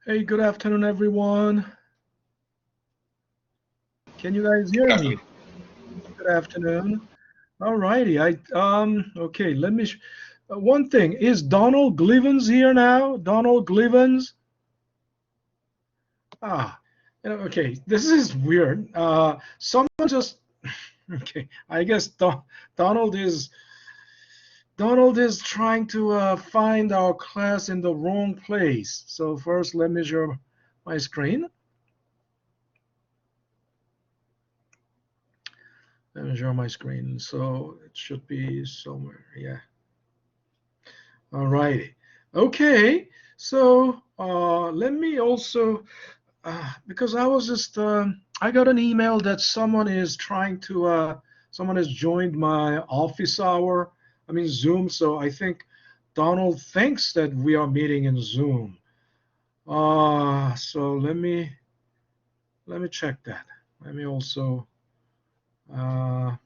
Hey, good afternoon, everyone. Can you guys hear me? Good afternoon. All righty. Okay, one thing, is Donald Glivens here now? Donald Glivens? Ah, okay, this is weird. Someone just, okay, I guess Donald is trying to find our class in the wrong place. So first, let me share my screen. Let me share my screen. So it should be somewhere. Yeah. All righty. Okay. So let me also, because I got an email that someone has joined my office hour. I mean, Zoom. So I think Donald thinks that we are meeting in Zoom. So let me check that. Let me also, uh,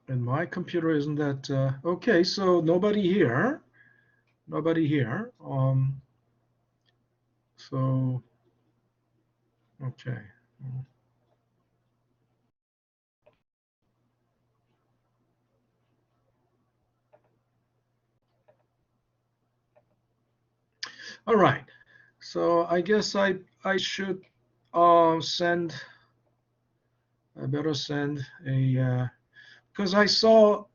and my computer isn't that, okay. So nobody here. Nobody here. So, okay. All right. So I guess I should send. I better send a because I saw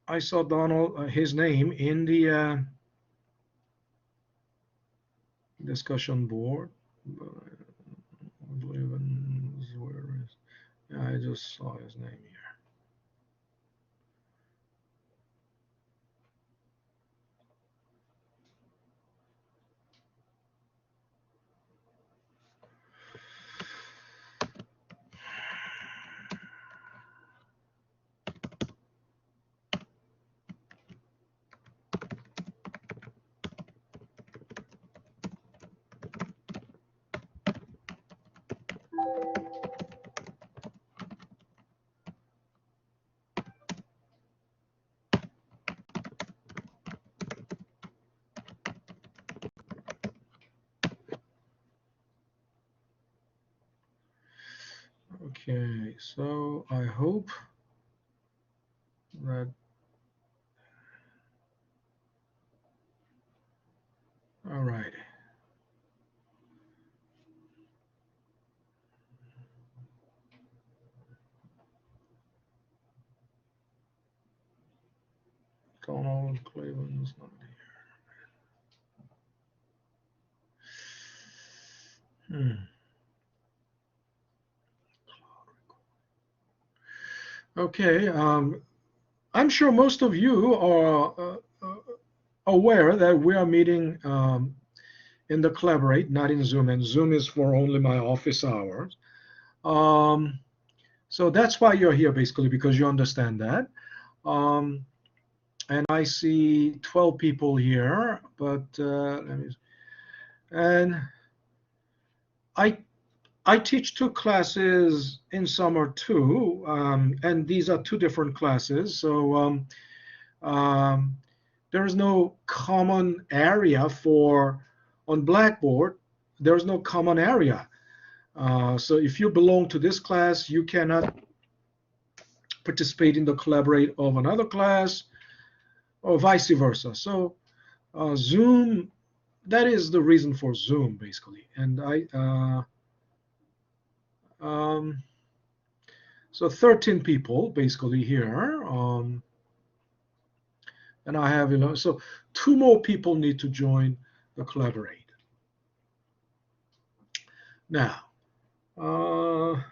Donald his name in the discussion board. Where is? Yeah, I just saw his name here. Okay, so I hope that. All right. Donald Cleveland's not here. Okay. I'm sure most of you are aware that we are meeting in the Collaborate, not in Zoom, and Zoom is for only my office hours. Um, so that's why you're here, basically, because you understand that. Um, and I see 12 people here, but and I I teach two classes in summer too, and these are two different classes. So um, there is no common area for on Blackboard. There is no common area. So if you belong to this class, you cannot participate in the collaborate of another class, or vice versa. So Zoom, that is the reason for Zoom, basically. And so 13 people basically here, and I have so two more people need to join the collaborate. Now, uh,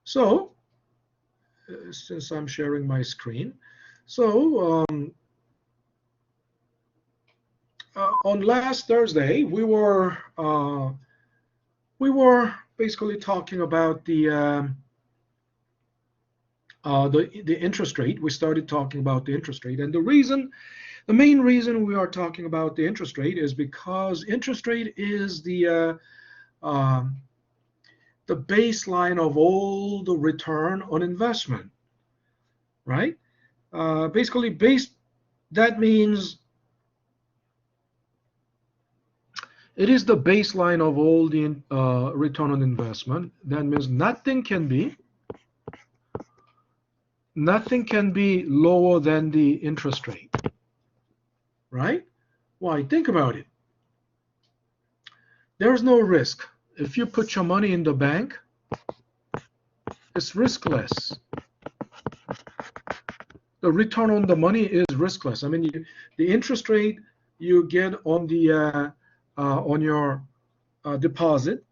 so since I'm sharing my screen, so on last Thursday we were basically talking about the interest rate. We started talking about the interest rate, and the main reason we are talking about the interest rate is because interest rate is um, the baseline of all the return on investment, right? Basically, that means it is the baseline of all the return on investment. That means nothing can be lower than the interest rate, right? Why? Think about it. There's no risk. If you put your money in the bank, it's riskless. The return on the money is riskless. I mean, the interest rate you get on your deposit,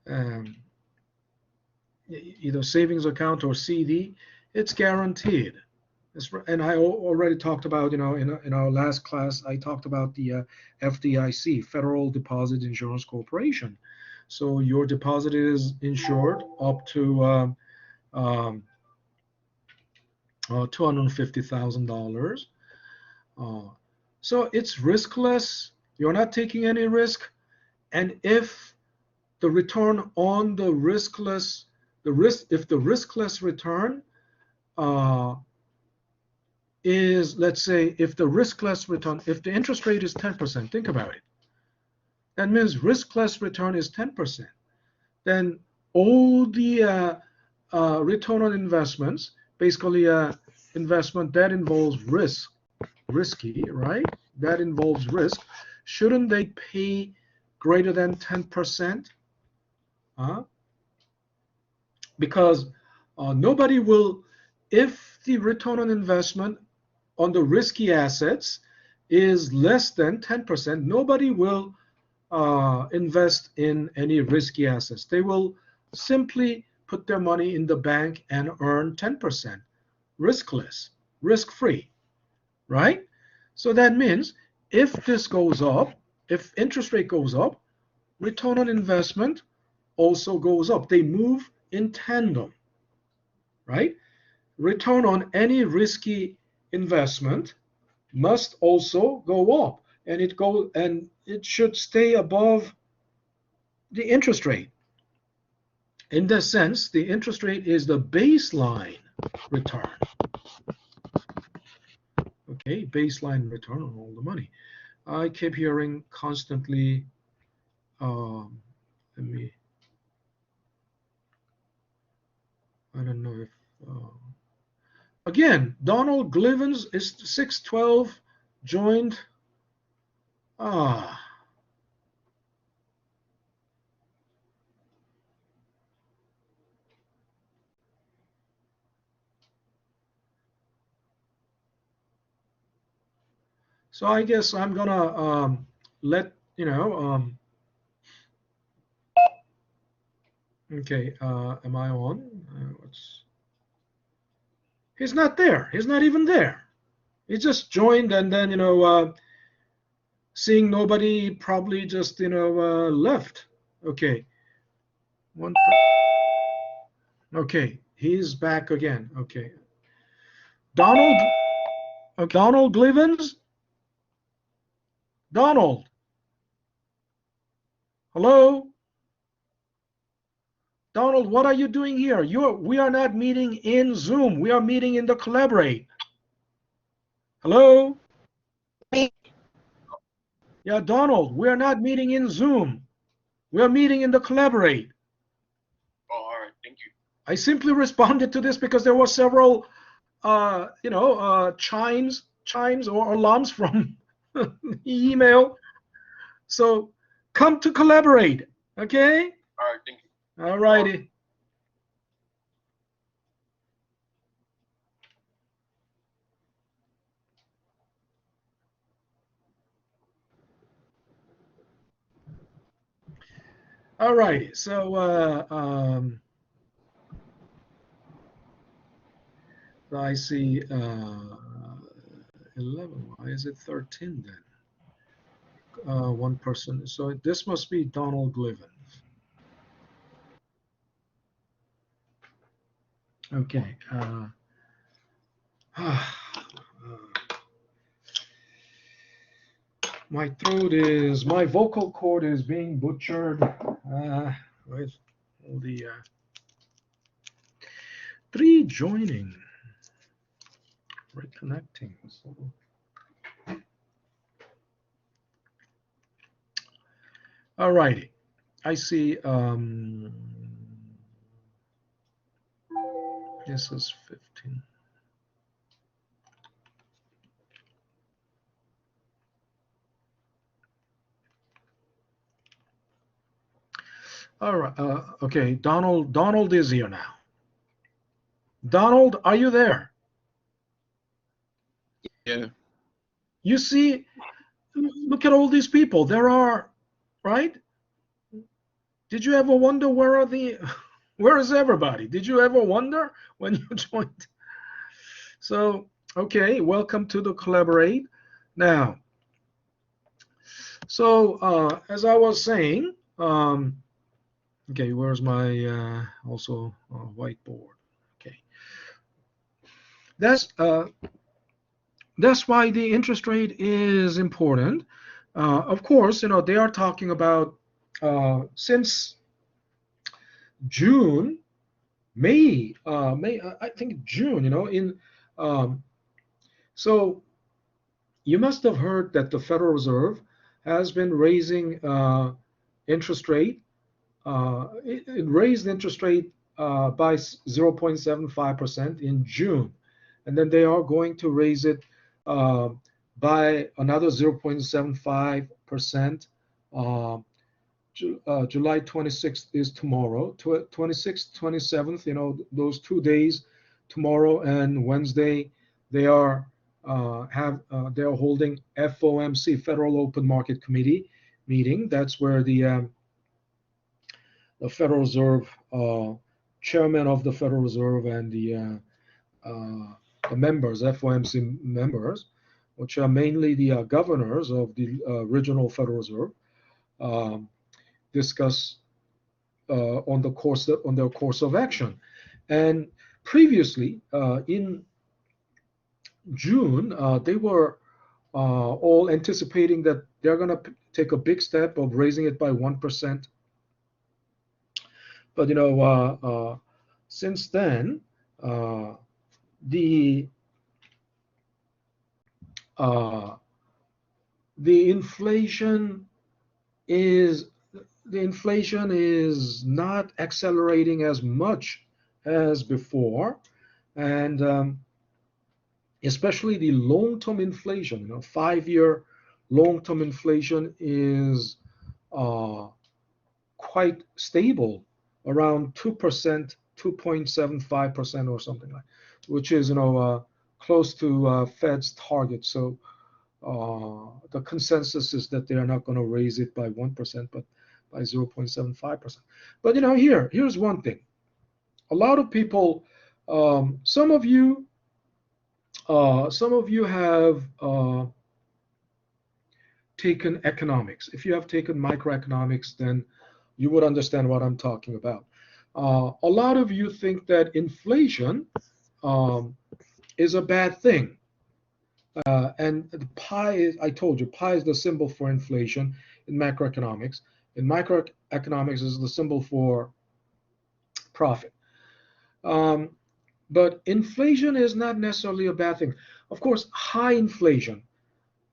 um, either savings account or CD, it's guaranteed. And I already talked about, in our last class, I talked about the FDIC, Federal Deposit Insurance Corporation. So your deposit is insured up to $250,000. So it's riskless. You're not taking any risk. And if the return on the riskless, if the riskless return is, let's say, if the interest rate is 10%, think about it. That means riskless return is 10%. Then all the return on investments, basically investment that involves risky, right? That involves risk. Shouldn't they pay greater than 10%? Because nobody will, if the return on investment on the risky assets is less than 10%, nobody will invest in any risky assets. They will simply put their money in the bank and earn 10%, riskless, risk-free, right? So that means if this goes up, if interest rate goes up, return on investment also goes up. They move in tandem, right? Return on any risky investment must also go up, and it should stay above the interest rate. In this sense, the interest rate is the baseline return. Okay, baseline return on all the money. I keep hearing constantly, let me, I don't know if, again, Donald Glivens is 612, joined. So I guess I'm gonna let okay, am I on? He's not there. He's not even there. He just joined, and then seeing nobody, probably just left. Okay, okay, he's back again. Okay, Donald. Okay, Donald Glivens. Donald. Hello. Donald, what are you doing here? We are not meeting in Zoom. We are meeting in the Collaborate. Hello? Yeah, Donald, we are not meeting in Zoom. We are meeting in the Collaborate. Oh, all right. Thank you. I simply responded to this because there were several, chimes or alarms from email. So come to Collaborate, okay? All right. Thank you. All righty. All righty. So I see 11. Why is it 13 then? One person. So this must be Donald Glivens. Okay. My my vocal cord is being butchered with all the three joining, reconnecting. So, all righty. I see. This is 15. All right. Okay. Donald is here now. Donald, are you there? Yeah. You see, look at all these people. There are, right? Did you ever wonder where is everybody? Did you ever wonder when you joined? So, okay, welcome to the Collaborate. Now, so as I was saying, okay, where's my also whiteboard? Okay, that's why the interest rate is important. Of course, they are talking about since June, May, I think June. Um, so you must have heard that the Federal Reserve has been raising interest rate. It raised interest rate by 0.75% in June, and then they are going to raise it uh, by another 0.75%. July 26th is tomorrow. 26th, 27th, those 2 days, tomorrow and Wednesday, they are they are holding FOMC, Federal Open Market Committee meeting. That's where the Federal Reserve chairman of the Federal Reserve and the members, FOMC members, which are mainly the governors of the regional Federal Reserve, um, discuss on their course of action. And previously, in June, they were all anticipating that they're going to take a big step of raising it by 1%. But since then, the uh, the inflation is the inflation is not accelerating as much as before, and especially the long-term inflation. 5-year long-term inflation is uh, quite stable, around 2%, 2.75% or something like, which is close to Fed's target. So the consensus is that they are not going to raise it by 1%, but by 0.75%. But here's one thing. A lot of people, some of you have taken economics. If you have taken microeconomics, then you would understand what I'm talking about. A lot of you think that inflation is a bad thing. And the I told you, pi is the symbol for inflation in macroeconomics. In microeconomics is the symbol for profit. But inflation is not necessarily a bad thing. Of course, high inflation,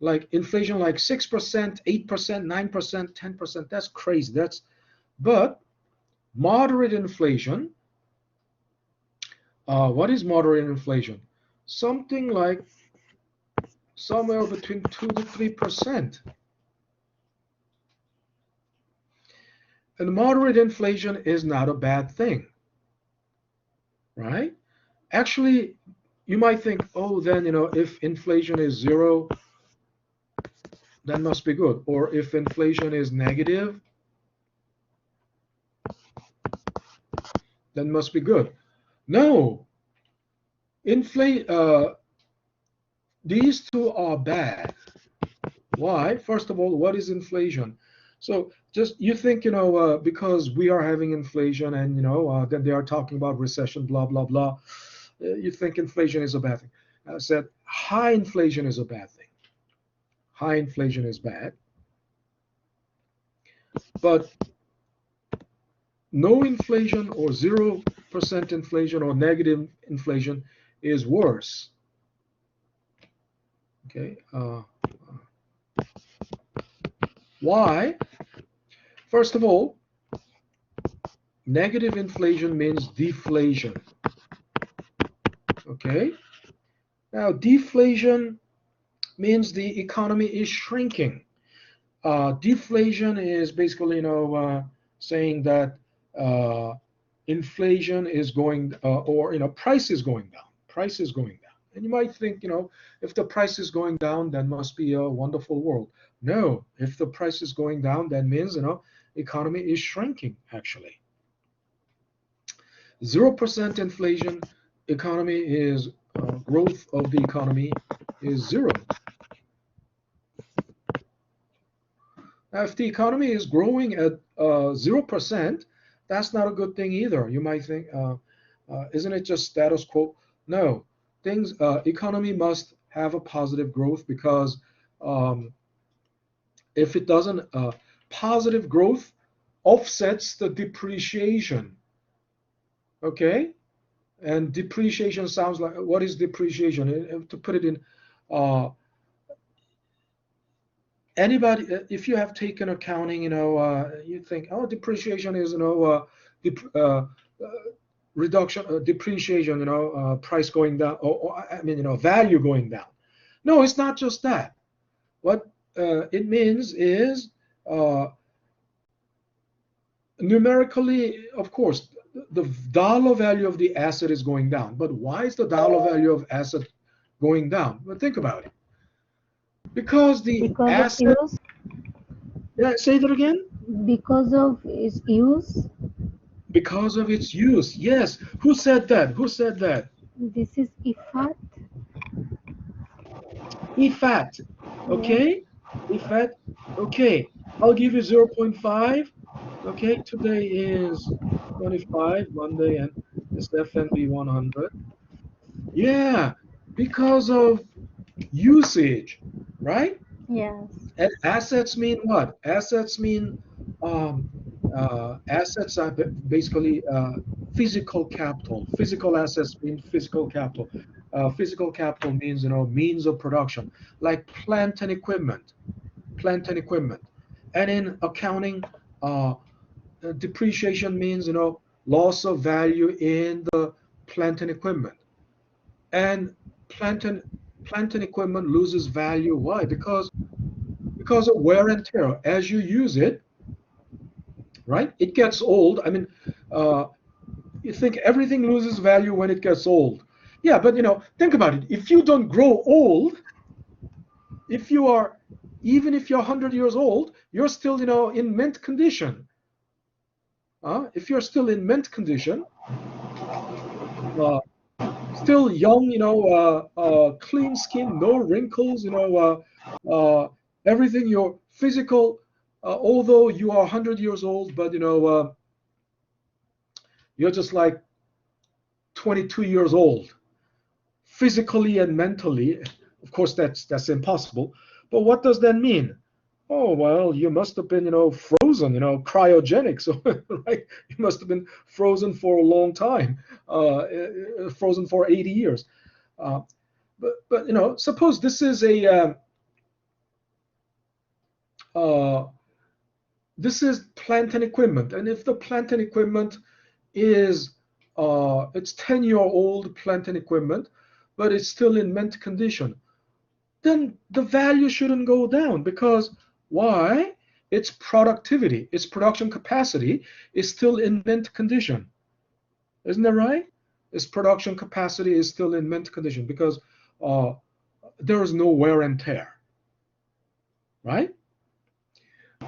like 6%, 8%, 9%, 10%, that's crazy. But moderate inflation, what is moderate inflation? Something like somewhere between 2 to 3%. And moderate inflation is not a bad thing, right? Actually, you might think, oh, then, if inflation is zero, that must be good. Or if inflation is negative, that must be good. No, these two are bad. Why? First of all, what is inflation? So just you think, because we are having inflation and, then they are talking about recession, blah, blah, blah. You think inflation is a bad thing. I said high inflation is a bad thing. High inflation is bad. But no inflation or 0% inflation or negative inflation is worse. Okay. Why? First of all, negative inflation means deflation. Okay. Now, deflation means the economy is shrinking. Deflation is basically, saying that inflation is going, or price is going down. Price is going down. And you might think, if the price is going down, that must be a wonderful world. No, if the price is going down, that means, economy is shrinking, actually. 0% inflation, economy is, growth of the economy is zero. Now, if the economy is growing at 0%, that's not a good thing either. You might think, isn't it just status quo? No, economy must have a positive growth because if it doesn't, positive growth offsets the depreciation. Okay, and depreciation sounds like, what is depreciation? To put it in, anybody, if you have taken accounting, you think, oh, depreciation is, reduction, depreciation, price going down, or I mean, value going down. No, it's not just that. What it means is, numerically, of course, the dollar value of the asset is going down. But why is the dollar value of asset going down? Well, think about it. Because the asset. Yeah, say that again. Because of its use. Because of its use. Yes. Who said that? Who said that? This is IFAT. IFAT. Okay. IFAT. Okay. I'll give you 0.5. Okay. Today is 25, Monday, and it's FNB 100. Yeah. Because of usage, right? Yes. And assets mean what? Assets mean, assets are basically physical capital. Physical assets mean physical capital. Physical capital means, means of production, like plant and equipment. Plant and equipment. And in accounting, depreciation means, loss of value in the plant and equipment. And plant and equipment loses value. Why? Because of wear and tear. As you use it, right, it gets old. I mean, you think everything loses value when it gets old. Yeah, but think about it. If you don't grow old, even if you're 100 years old, you're still, in mint condition. If you're still in mint condition, still young, clean skin, no wrinkles, everything, your physical, although you are 100 years old, but you're just like 22 years old, physically and mentally. Of course, that's impossible. But what does that mean? Oh, well, you must have been, frozen, cryogenic. So, right, you must have been frozen for a long time, frozen for 80 years. But suppose this is this is plant and equipment, and if the plant and equipment is it's 10-year-old plant and equipment, but it's still in mint condition, then the value shouldn't go down. Because why? Its productivity, its production capacity is still in mint condition. Isn't that right? Its production capacity is still in mint condition because there is no wear and tear, right?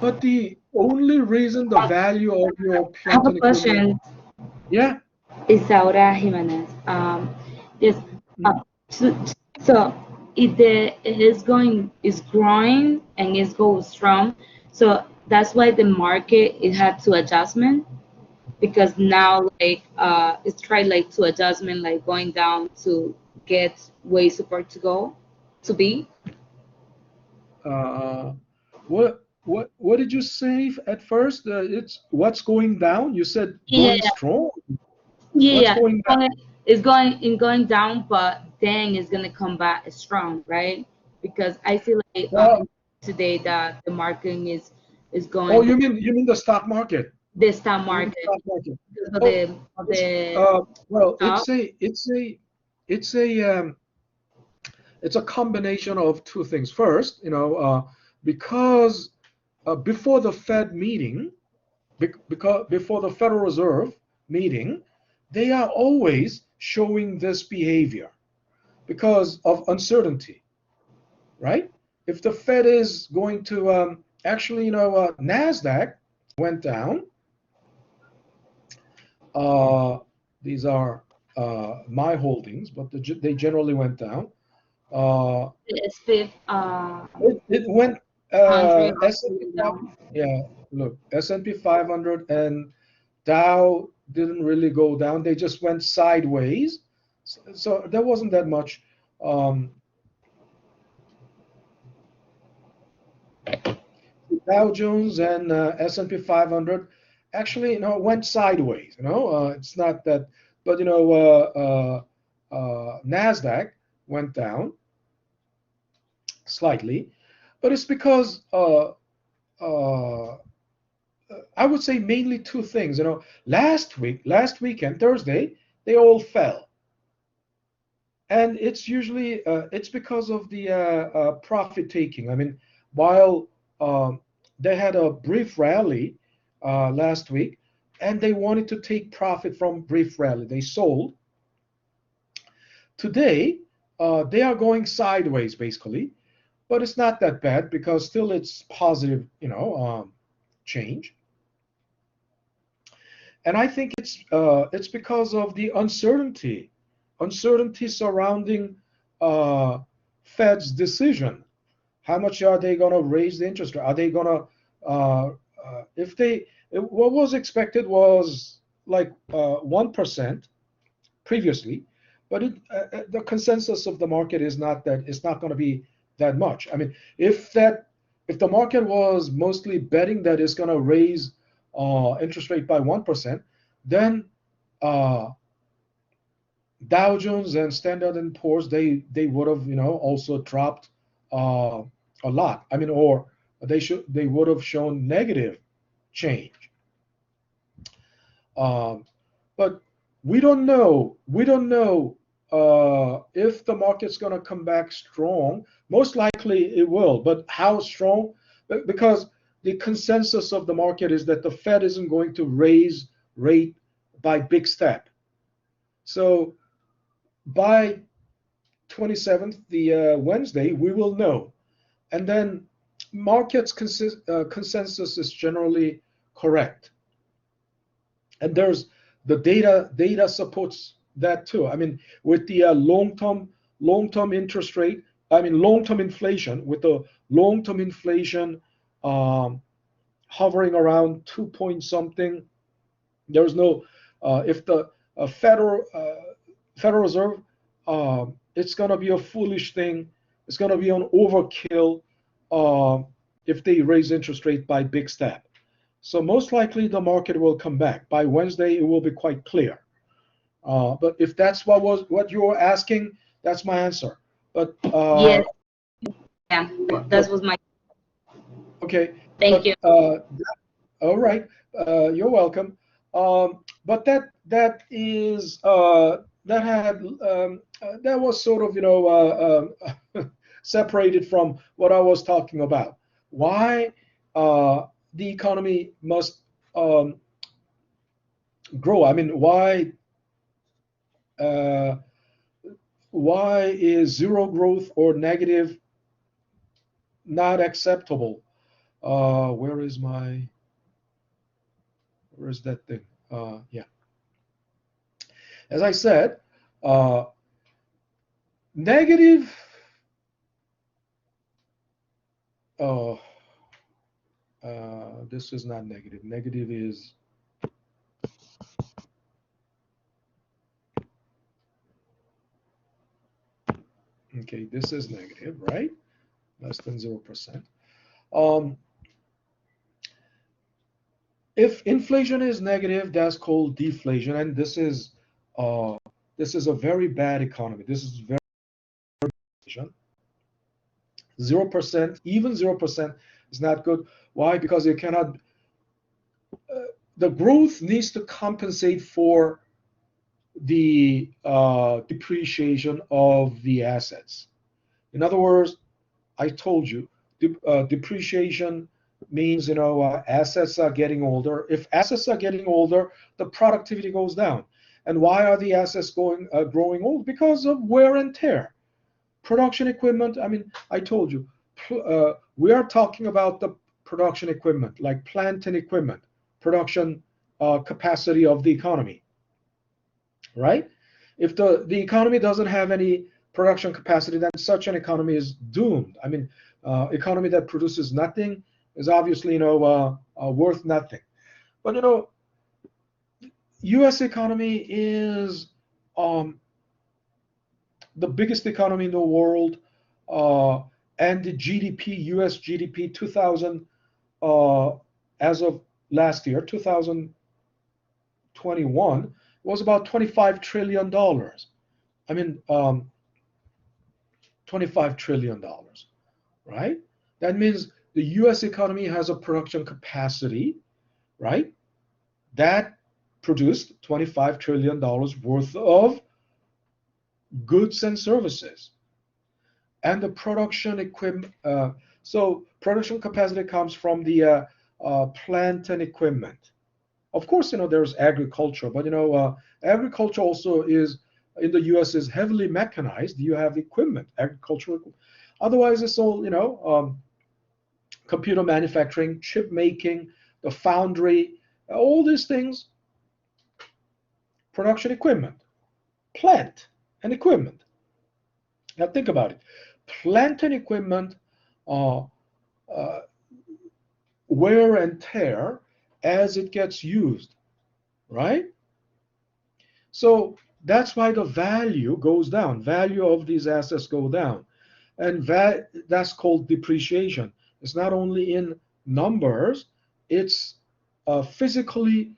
But the only reason the value of your I have plant a and question. equipment, yeah, Isaura Jimenez. Yes. So if the is growing and is going strong, so that's why the market it had to adjustment, because now like it's tried like to adjustment, like going down to get way support to go to be. Uh, what did you say at first? It's what's going down? You said Yeah, going strong. yeah, What's yeah. going down? It's going down, but then it's gonna come back strong, right? Because I see like Well, today that the market is oh, going you mean the stock market? this time You mean the market stock market? because Oh, of it's, the well, stock. it's a combination of two things. First, because before the Fed meeting, because before the Federal Reserve meeting, they are always showing this behavior because of uncertainty, right? If the Fed is going to actually, Nasdaq went down. Uh, these are my holdings, but they generally went down. Uh, It's fifth it went hundred S&P 5, down. yeah, look, S&P 500 and Dow didn't really go down. They just went sideways. So there wasn't that much. Um, Dow Jones and S&P 500 actually, went sideways. It's not that, but Nasdaq went down slightly, but it's because I would say mainly two things. Last weekend, Thursday, they all fell, and it's because of the profit taking. I mean, while they had a brief rally last week, and they wanted to take profit from brief rally, they sold. Today, they are going sideways basically, but it's not that bad because still it's positive, change. And I think it's because of the uncertainty surrounding uh, Fed's decision. How much are they going to raise the interest rate? Are they going to what was expected was like 1% previously, but the consensus of the market is not that it's not going to be that much. I mean, if the market was mostly betting that it's going to raise interest rate by 1%, then uh, Dow Jones and Standard and Poor's they would have also dropped uh, a lot. I mean, or they would have shown negative change. Um, but we don't know. We don't know if the market's going to come back strong. Most likely it will, but how strong? Because the consensus of the market is that the Fed isn't going to raise rate by big step. So by 27th, the Wednesday, we will know. And then markets consensus is generally correct. And there's the data supports that too. I mean, with the long-term interest rate, I mean long-term inflation, with the long-term inflation hovering around 2 point something, there's no if the Federal Reserve, it's going to be a foolish thing. It's going to be an overkill uh, if they raise interest rate by big step. So most likely the market will come back. By Wednesday, it will be quite clear. But if that's what you were asking, that's my answer. But Yes, yeah, that but was my. okay. Thank But you. all right, you're welcome. But that was sort of separated from what I was talking about. Why the economy must um, grow? I mean, uh, why is zero growth or negative not acceptable? Where is that thing? Yeah, as I said, uh, negative. Uh, This is not negative. Negative is okay. This is negative, right? Less than 0%. Um, if inflation is negative, that's called deflation, and this is a very bad economy. This is very 0%, even 0% is not good. Why? Because you cannot. The growth needs to compensate for the depreciation of the assets. In other words, I told you, depreciation means assets are getting older. If assets are getting older, the productivity goes down. And why are the assets growing old? Because of wear and tear. Production equipment. I mean, I told you, we are talking about the production equipment, like plant and equipment, production capacity of the economy, right? If the economy doesn't have any production capacity, then such an economy is doomed. I mean, economy that produces nothing is obviously worth nothing. But U.S. economy is the biggest economy in the world, and the GDP, U.S. GDP 2000 as of last year, 2021, was about $25 trillion. I mean, $25 trillion, right? That means the U.S. economy has a production capacity, right, that produced $25 trillion worth of goods and services. And the production equipment, so production capacity comes from the plant and equipment. Of course, there's agriculture, but agriculture also is in the U.S. is heavily mechanized. You have equipment, agricultural. Otherwise, it's all computer manufacturing, chip making, the foundry, all these things. Production equipment, plant and equipment. Now think about it. Plant and equipment wear and tear as it gets used, right? So that's why the value goes down. Value of these assets go down, and that's called depreciation. It's not only in numbers; it's physically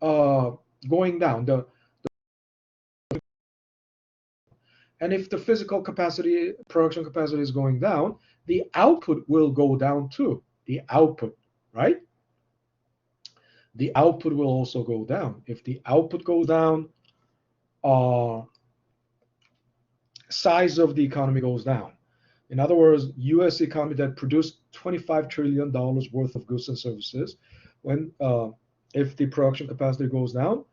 going down. And if the physical capacity, production capacity is going down, the output will go down too. The output, right? The output will also go down. If the output goes down, size of the economy goes down. In other words, U.S. economy that produced $25 trillion worth of goods and services, if the production capacity goes down,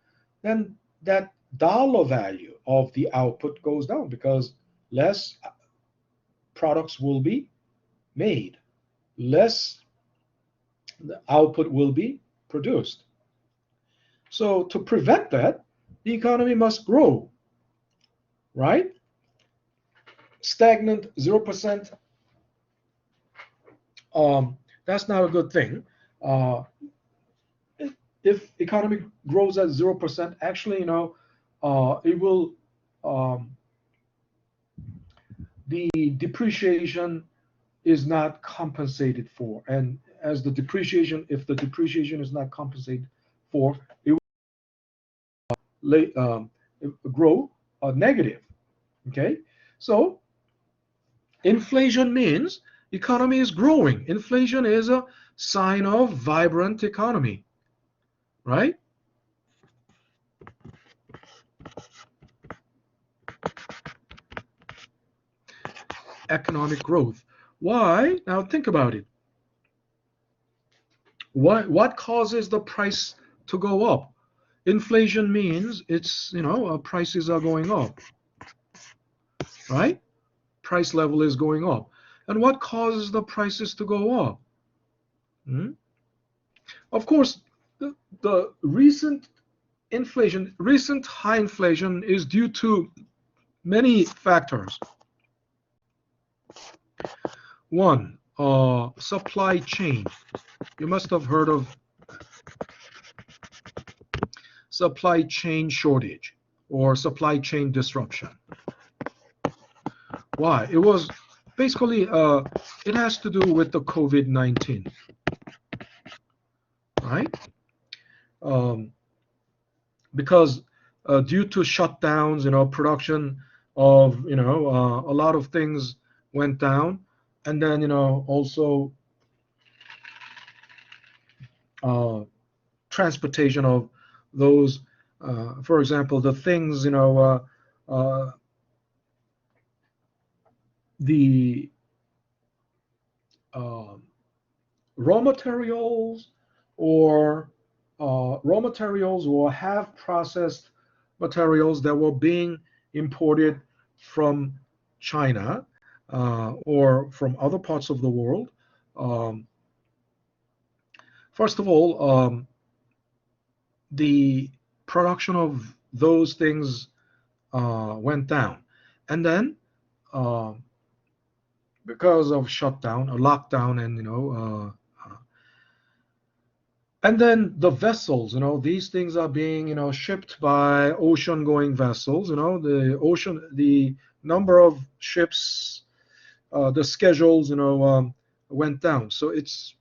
then that dollar value of the output goes down because less products will be made, less the output will be produced. So to prevent that, the economy must grow, right? Stagnant 0%, that's not a good thing. If economy grows at 0%, actually, it will the depreciation is not compensated for, and as the depreciation, if the depreciation is not compensated for, it will grow negative. Okay, so inflation means economy is growing. Inflation is a sign of vibrant economy, right? Economic growth. Why? Now think about it. What causes the price to go up? Inflation means it's, prices are going up, right? Price level is going up. And what causes the prices to go up? Of course, the recent high inflation is due to many factors. One, supply chain. You must have heard of supply chain shortage or supply chain disruption. Why? It was basically it has to do with the COVID-19, right? Um, because due to shutdowns, production of a lot of things went down, and then also transportation of those, for example, the things the uh, raw materials or have processed materials that were being imported from China or from other parts of the world. Um, First of all, the production of those things went down, and then uh, because of shutdown, a lockdown, and and then the vessels, these things are being shipped by ocean-going vessels. The number of ships, the schedules, went down. So it's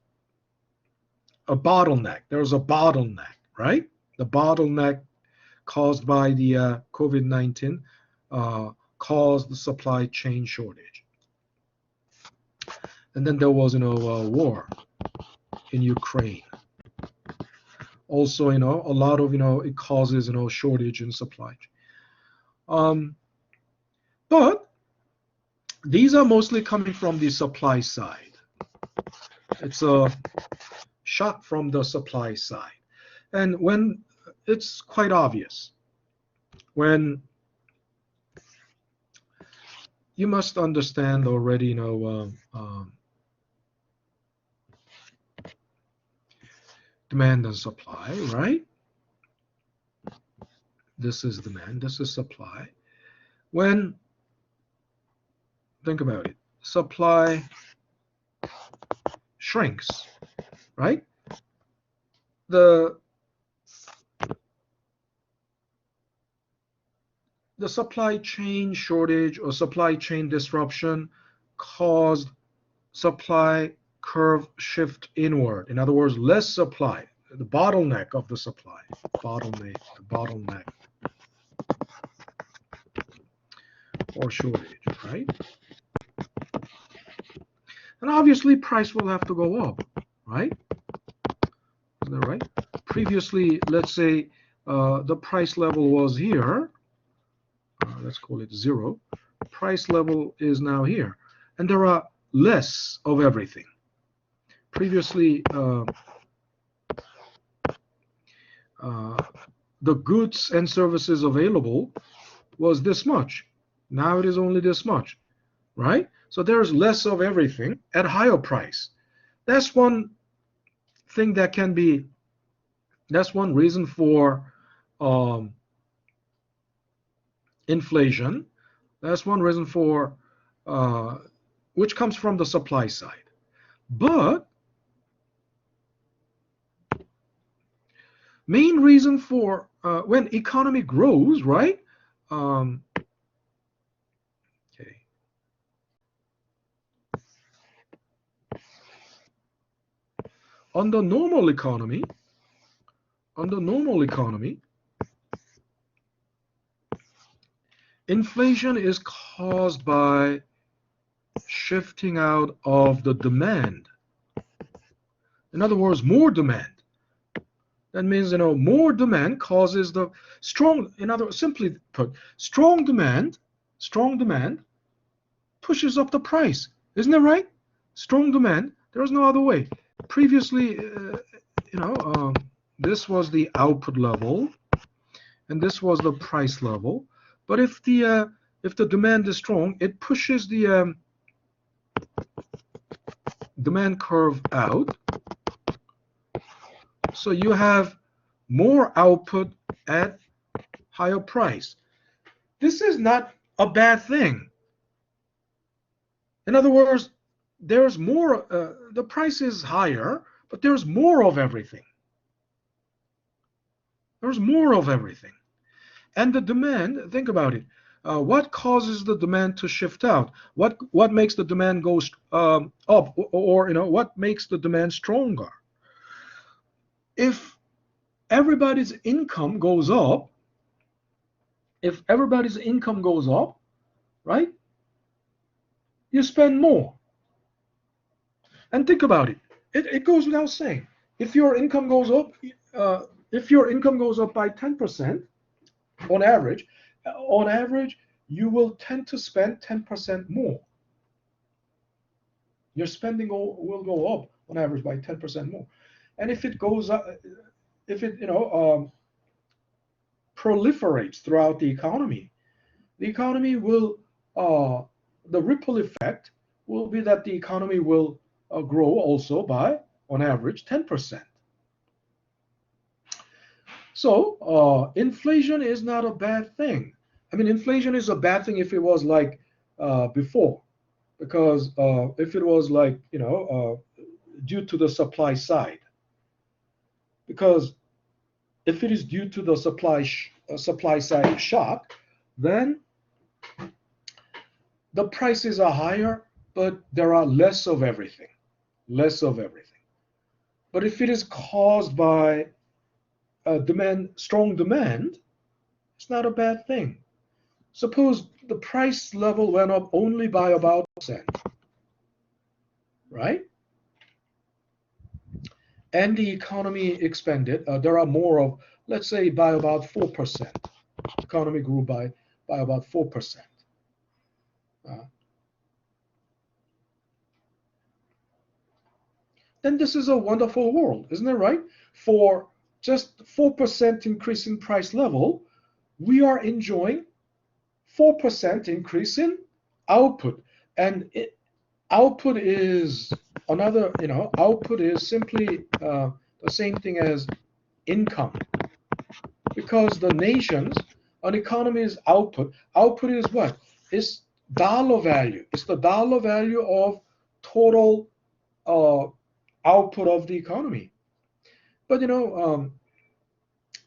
a bottleneck. There's a bottleneck, right? The bottleneck caused by the COVID-19 caused the supply chain shortage. And then there was, war in Ukraine. Also, a lot of, it causes, shortage in supply chain. But these are mostly coming from the supply side. It's a shot from the supply side. And when it's quite obvious, when you must understand already, demand and supply, right? This is demand, this is supply. When, think about it, supply shrinks, right? The supply chain shortage or supply chain disruption caused supply curve shift inward. In other words, less supply, the bottleneck of the supply, bottleneck or shortage, right? And obviously price will have to go up, right? Isn't that right? Previously, let's say the price level was here. Let's call it 0. Price level is now here. And there are less of everything. Previously, the goods and services available was this much. Now it is only this much, right? So there's less of everything at higher price. That's one thing that can be, that's one reason for inflation. That's one reason for, which comes from the supply side. But main reason for when economy grows, right? Okay. On the normal economy, inflation is caused by shifting out of the demand. In other words, more demand. That means, more demand causes the strong, in other words, simply put, strong demand pushes up the price. Isn't that right? Strong demand, there's no other way. Previously, this was the output level and this was the price level. But if the demand is strong, it pushes the demand curve out. So you have more output at higher price. This is not a bad thing. In other words, there's more, the price is higher, but there's more of everything. There's more of everything. And the demand, think about it. What causes the demand to shift out? What makes the demand go up, or what makes the demand stronger? If everybody's income goes up, right? You spend more. And think about it. It goes without saying. If your income goes up, by 10% on average, you will tend to spend 10% more. Your spending will go up on average by 10% more. And if it goes up, if it proliferates throughout the economy will the ripple effect will be that the economy will grow also by on average 10%. So inflation is not a bad thing. I mean, inflation is a bad thing if it was like before, because if it was like due to the supply side, because if it is due to the supply side shock, then the prices are higher, but there are less of everything. But if it is caused by strong demand, it's not a bad thing. Suppose the price level went up only by about 1%, right? And the economy expanded. There are more of, let's say, by about 4%. Economy grew by about 4%. Then this is a wonderful world, isn't it right? For just 4% increase in price level, we are enjoying 4% increase in output. And output is another, output is simply the same thing as income. Because the nations, an economy is output. Output is what? It's dollar value. It's the dollar value of total output of the economy. But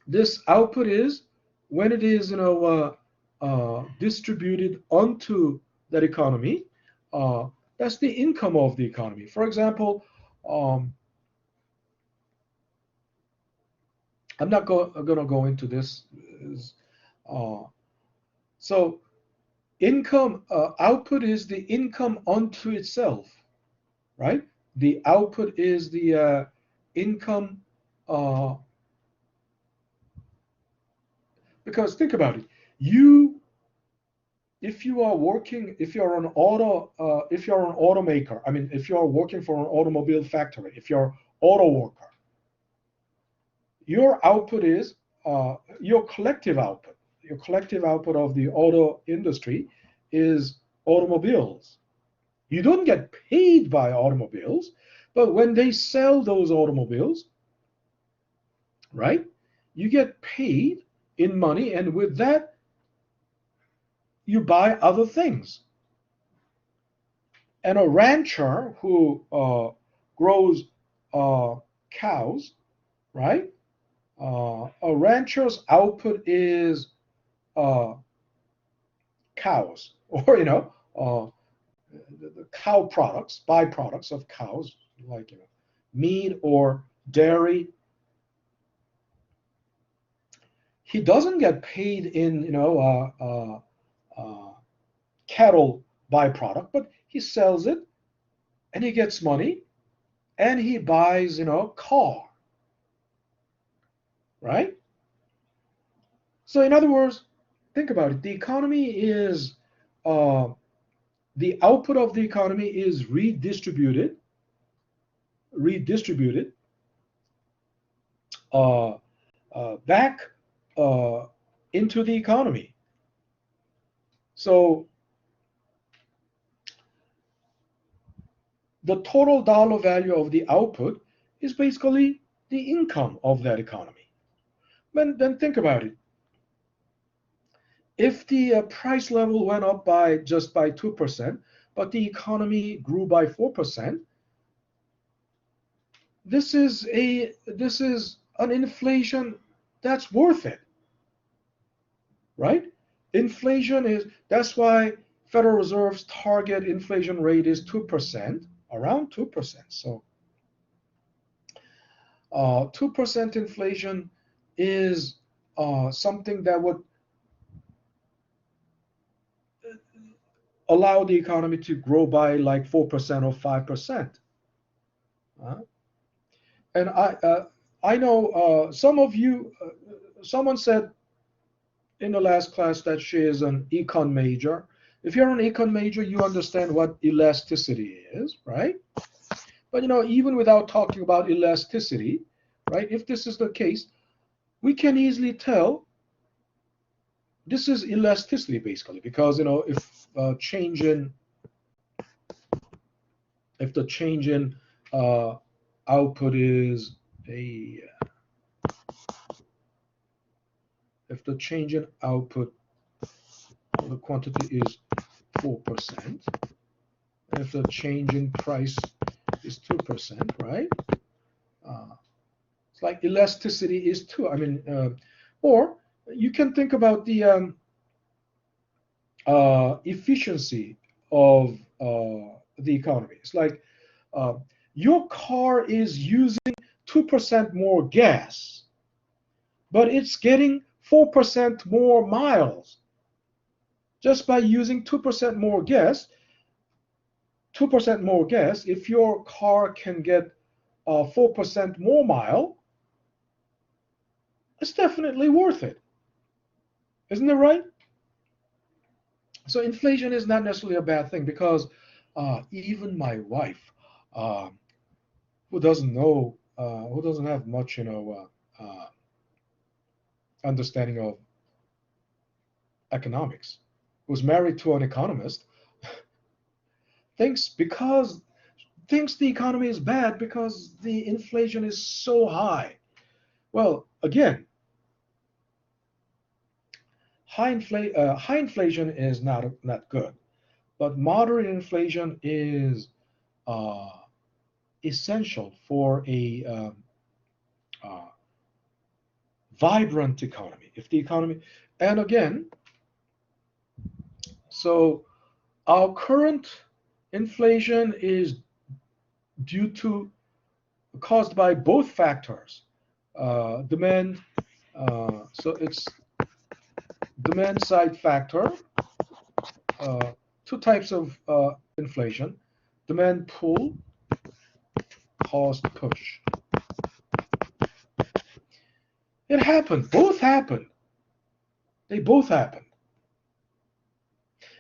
this output is when it is distributed onto that economy. That's the income of the economy. For example, I'm not going to go into this. So income output is the income unto itself, right? The output is the income. Because think about it, if you're an automaker, I mean, if you're working for an automobile factory, if you're an auto worker, your output is your collective output. Your collective output of the auto industry is automobiles. You don't get paid by automobiles, but when they sell those automobiles, right, you get paid in money, and with that, you buy other things. And a rancher who grows cows, right? A rancher's output is cows, or the cow products, byproducts of cows, like meat or dairy. He doesn't get paid in cattle byproduct, but he sells it and he gets money and he buys car, right? So in other words, think about it. The economy is the output of the economy is redistributed back into the economy. So the total dollar value of the output is basically the income of that economy. Then think about it. If the price level went up by 2%, but the economy grew by 4%. This is an inflation that's worth it, right? Inflation is, that's why Federal Reserve's target inflation rate is 2%, around 2%. So 2% inflation is something that would allow the economy to grow by like 4% or 5%. And I know some of you, someone said in the last class that she is an econ major. If you're an econ major, you understand what elasticity is, right? But even without talking about elasticity, right? If this is the case, we can easily tell this is elasticity basically, because if the change in output is if the change in output, the quantity is 4%, and if the change in price is 2%, right? It's like elasticity is 2. I mean, or you can think about the efficiency of the economy. It's like your car is using 2% more gas, but it's getting 4% more miles just by using 2% more gas. 2% more gas, if your car can get 4% more mile, it's definitely worth it. Isn't it right? So inflation is not necessarily a bad thing, because even my wife, who doesn't know, who doesn't have much, understanding of economics, who's married to an economist, thinks the economy is bad because the inflation is so high. Well, again, high inflation is not good, but moderate inflation is essential for a vibrant economy. If the economy, and again, so our current inflation is caused by both factors, demand. So it's demand side factor, two types of inflation: demand pull, cost push. It happened. Both happened. They both happened.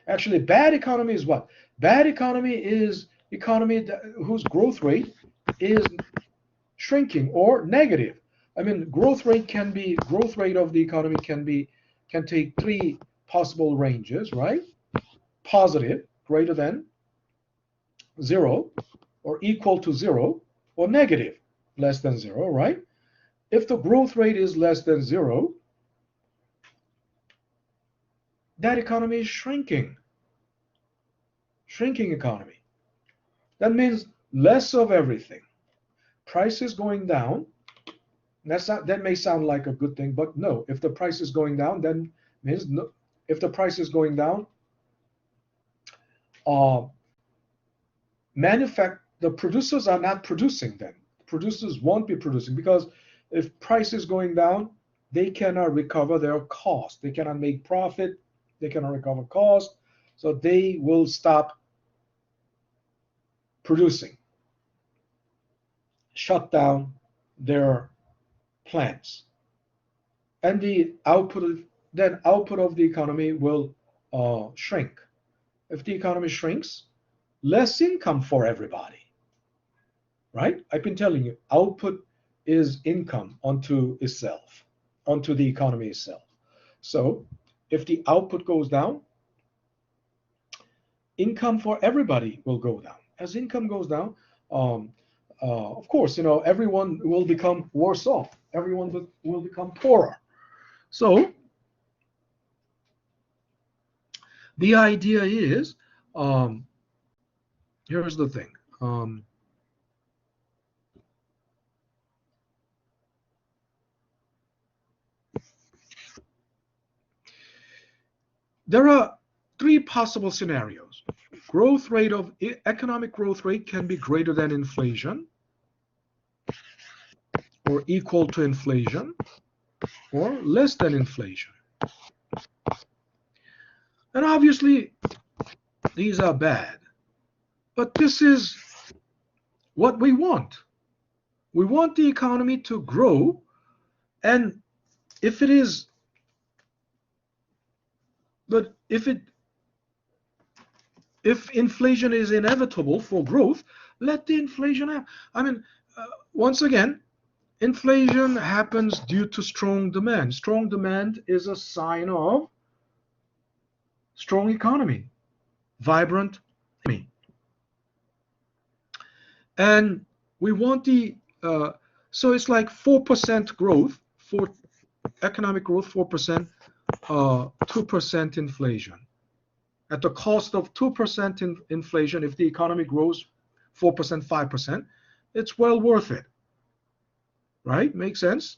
Actually, bad economy is what? Bad economy is economy whose growth rate is shrinking or negative. I mean, growth rate of the economy can take three possible ranges, right? Positive, greater than 0, or equal to 0, or negative, less than 0, right? If the growth rate is less than 0, that economy is shrinking. Shrinking economy. That means less of everything. Prices going down. That may sound like a good thing, but no. If the price is going down, then means no. If the price is going down, the producers are not producing then. Producers won't be producing, because if price is going down, they cannot recover their cost. They cannot make profit. They cannot recover cost. So they will stop producing, shut down their plants, and the output of the economy will shrink. If the economy shrinks, less income for everybody, right? I've been telling you, output is income unto itself, unto the economy itself. So if the output goes down, income for everybody will go down. As income goes down, of course, everyone will become worse off. Everyone will become poorer. So the idea is, here's the thing. There are three possible scenarios. Economic growth rate can be greater than inflation, or equal to inflation, or less than inflation. And obviously, these are bad. But this is what we want. We want the economy to grow, and if it is, but if inflation is inevitable for growth, let the inflation happen. I mean, once again, inflation happens due to strong demand. Strong demand is a sign of strong economy, vibrant economy. And we want so it's like 4% growth, for economic growth, 4%, 2% inflation. At the cost of 2% inflation, if the economy grows 4%, 5%, it's well worth it. Right? Makes sense?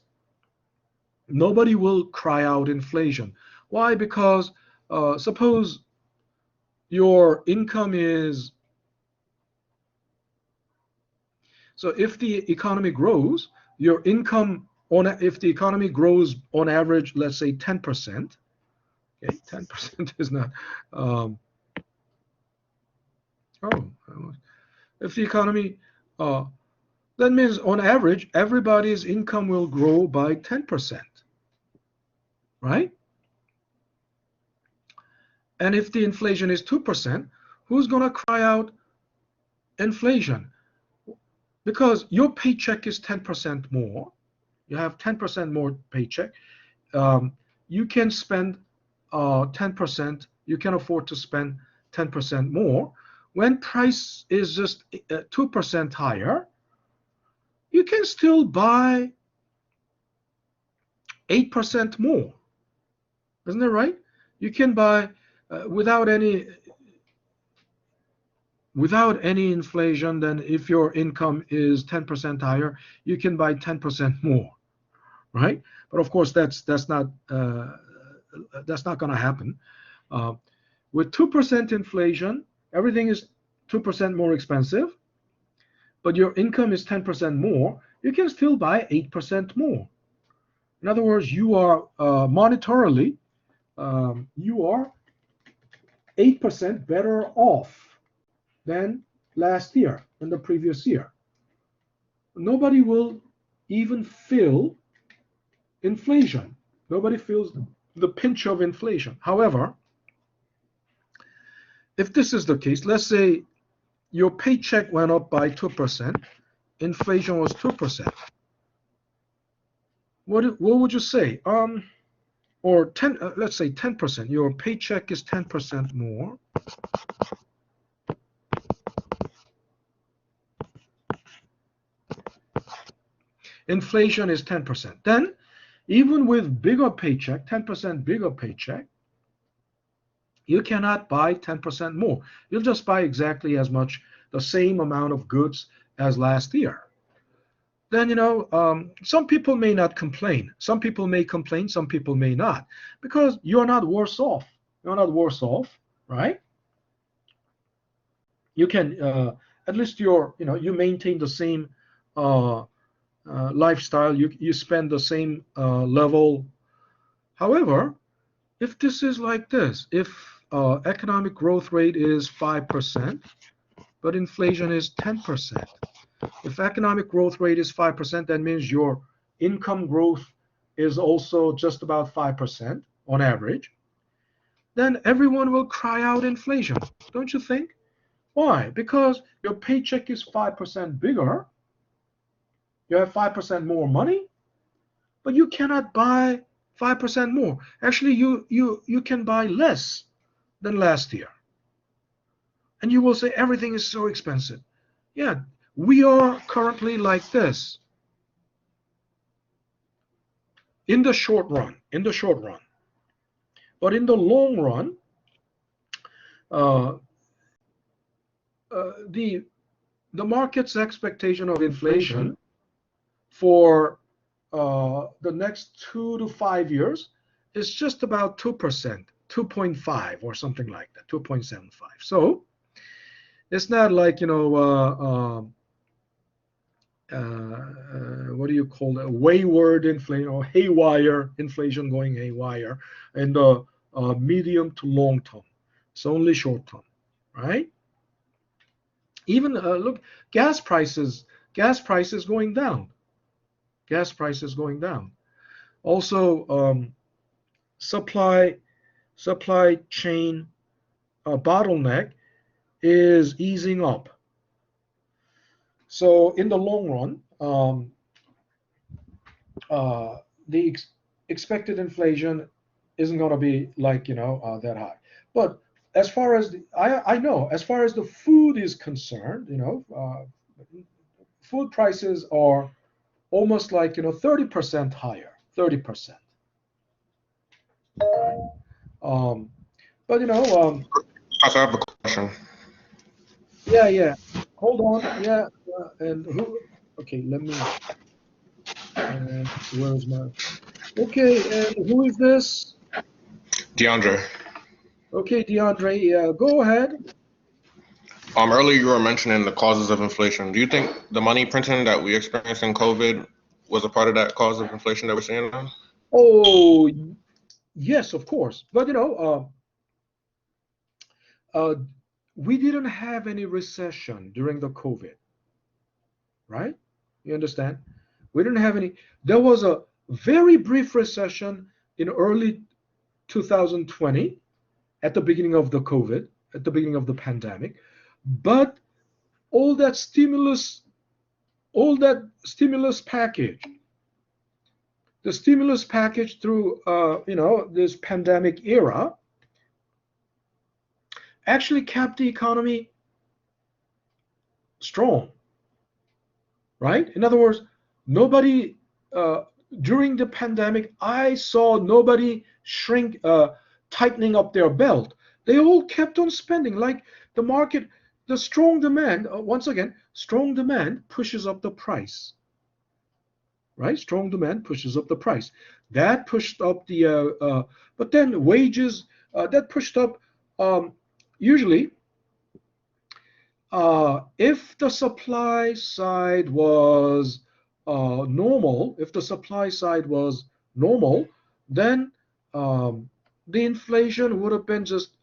Nobody will cry out inflation. Why? Because suppose your income is, so if the economy grows, your income if the economy grows on average, let's say 10%, okay, 10% is not, if the economy, that means on average, everybody's income will grow by 10%, right? And if the inflation is 2%, who's going to cry out inflation? Because your paycheck is 10% more. You have 10% more paycheck. You can spend 10%. You can afford to spend 10% more. When price is just 2% higher, you can still buy 8% more. Isn't that right? You can buy without any inflation. Then if your income is 10% higher, you can buy 10% more, right? But of course, that's not going to happen. With 2% inflation, everything is 2% more expensive, but your income is 10% more. You can still buy 8% more. In other words, you are monetarily, you are 8% better off than last year, than the previous year. Nobody will even feel inflation. Nobody feels the pinch of inflation. However, if this is the case, let's say your paycheck went up by 2%, inflation was 2%. What would you say? Or 10, let's say 10%. Your paycheck is 10% more. Inflation is 10%. Then, even with bigger paycheck, 10% bigger paycheck, you cannot buy 10% more. You'll just buy exactly as much, the same amount of goods as last year. Then, some people may not complain. Some people may complain, some people may not, because you're not worse off. You're not worse off, right? You can, at least you maintain the same lifestyle. You spend the same level. However, if this is like this, if economic growth rate is 5%, but inflation is 10%. If economic growth rate is 5%, that means your income growth is also just about 5% on average. Then everyone will cry out inflation, don't you think? Why? Because your paycheck is 5% bigger. You have 5% more money, but you cannot buy 5% more. Actually, you can buy less than last year. And you will say everything is so expensive. Yeah, we are currently like this. In the short run. But in the long run, the market's expectation of inflation for the next 2 to 5 years is just about 2%, 2.5 or something like that, 2.75. So it's not like, what do you call it? Wayward inflation or haywire inflation going haywire in the medium to long term. It's only short term, right? Even look, gas prices going down. Gas prices going down. Also, supply chain bottleneck is easing up. So in the long run, the expected inflation isn't going to be like that high. But as far as I know, as far as the food is concerned, food prices are almost like 30% higher, 30%. Right? But I have a question. yeah. Hold on, yeah, and who? Okay, let me. Where's my? Okay, and who is this? DeAndre. Okay, DeAndre, go ahead. Earlier you were mentioning the causes of inflation. Do you think the money printing that we experienced in COVID was a part of that cause of inflation that we're seeing now? Oh, yes, of course. But uh, we didn't have any recession during the COVID, right? You understand? We didn't have any. There was a very brief recession in early 2020 at the beginning of the COVID, at the beginning of the pandemic. But all that stimulus package, the stimulus package through this pandemic era actually kept the economy strong, right? In other words, nobody during the pandemic, I saw nobody tightening up their belt. They all kept on spending. Like the market, the strong demand, once again, strong demand pushes up the price, right? Strong demand pushes up the price. That pushed up the, but then wages, that pushed up, usually, if the supply side was normal, then the inflation would have been just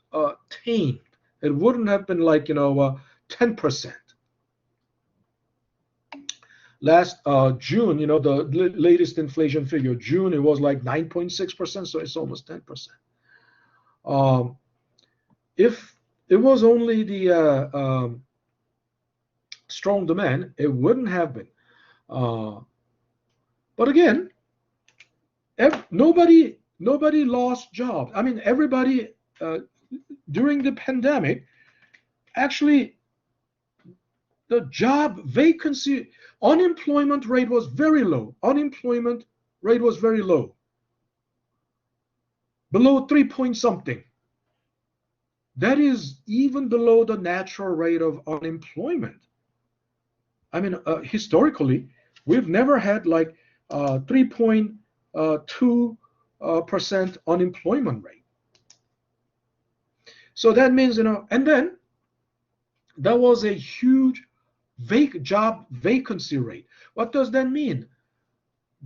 tamed. It wouldn't have been like 10%. Last June, the latest inflation figure, June, it was like 9.6%, so it's almost 10%. If it was only the strong demand, it wouldn't have been. But again, nobody lost jobs. I mean, everybody during the pandemic, actually, the job vacancy, unemployment rate was very low. Unemployment rate was very low, below 3 point something. That is even below the natural rate of unemployment. I mean, historically, we've never had like 3.2% unemployment rate. So that means, and then there was a huge job vacancy rate. What does that mean?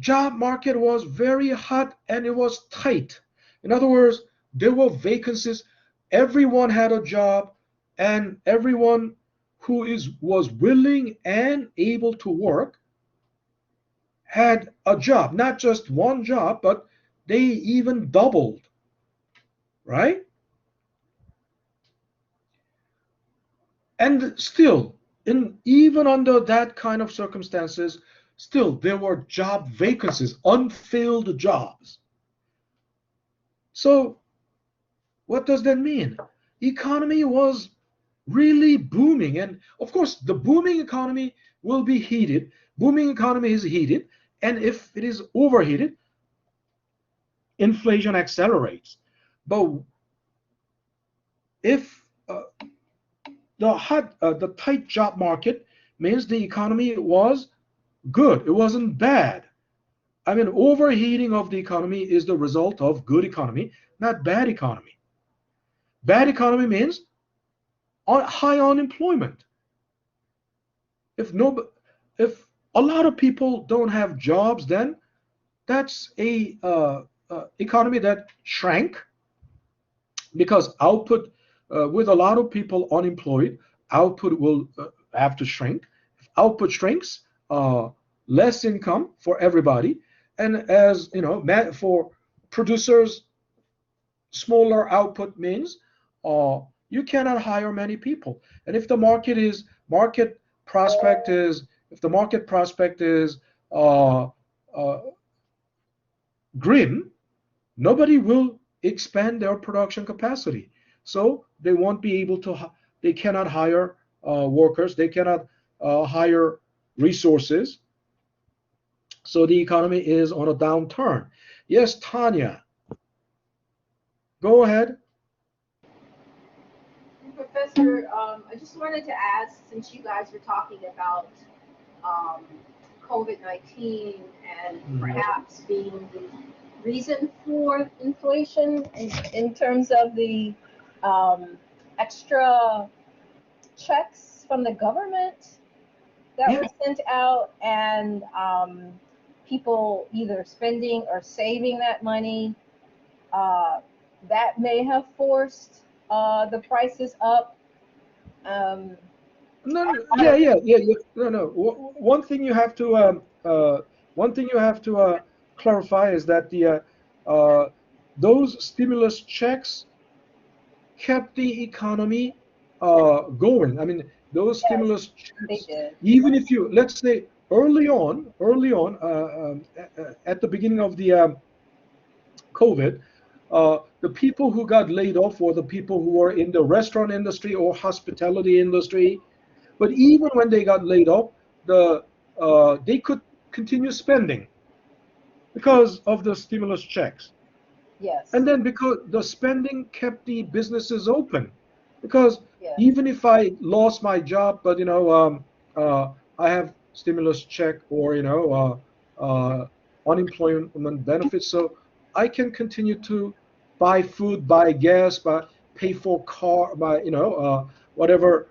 Job market was very hot and it was tight. In other words, there were vacancies. Everyone had a job, and everyone who was willing and able to work had a job. Not just one job, but they even doubled, right? And still, even under that kind of circumstances, still there were job vacancies, unfilled jobs. So what does that mean? Economy was really booming, and of course the booming economy will be heated. Booming economy is heated, and if it is overheated, inflation accelerates. But if the tight job market means the economy was good. It wasn't bad. I mean, overheating of the economy is the result of good economy, not bad economy. Bad economy means high unemployment. If no, if a lot of people don't have jobs, then that's a economy that shrank because output, with a lot of people unemployed, output will have to shrink. If output shrinks, less income for everybody, and as you know, for producers, smaller output means you cannot hire many people. And if the market prospect is if the market prospect is uh, uh, grim, nobody will expand their production capacity. So they won't be able to. They cannot hire workers. They cannot hire resources. So the economy is on a downturn. Yes, Tanya, go ahead. Professor, I just wanted to ask, since you guys were talking about um, COVID-19 and perhaps being the reason for inflation in terms of the extra checks from the government that Yeah. were sent out, and people either spending or saving that money, uh, that may have forced the prices up. Um, No, no, yeah. No, no. One thing you have to clarify is that uh, those stimulus checks kept the economy going. I mean, those yes, stimulus they checks, did. even if you, let's say, early on, at the beginning of the COVID, the people who got laid off were the people who were in the restaurant industry or hospitality industry. But even when they got laid off, they could continue spending because of the stimulus checks. Yes, And then because the spending kept the businesses open, because yes, even if I lost my job, but I have stimulus check or unemployment benefits, so I can continue to buy food, buy gas, pay for car, buy whatever.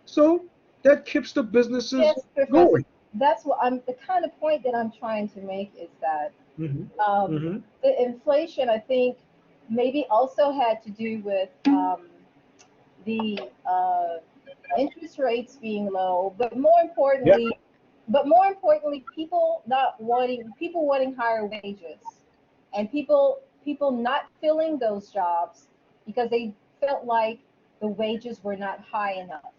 So that keeps the businesses yes, Professor. going. That's what I'm. The kind of point that I'm trying to make is that Hmm. um, Hmm. the inflation, I think, maybe also had to do with the interest rates being low, Yeah. but more importantly, people wanting higher wages, and people not filling those jobs because they felt like the wages were not high enough.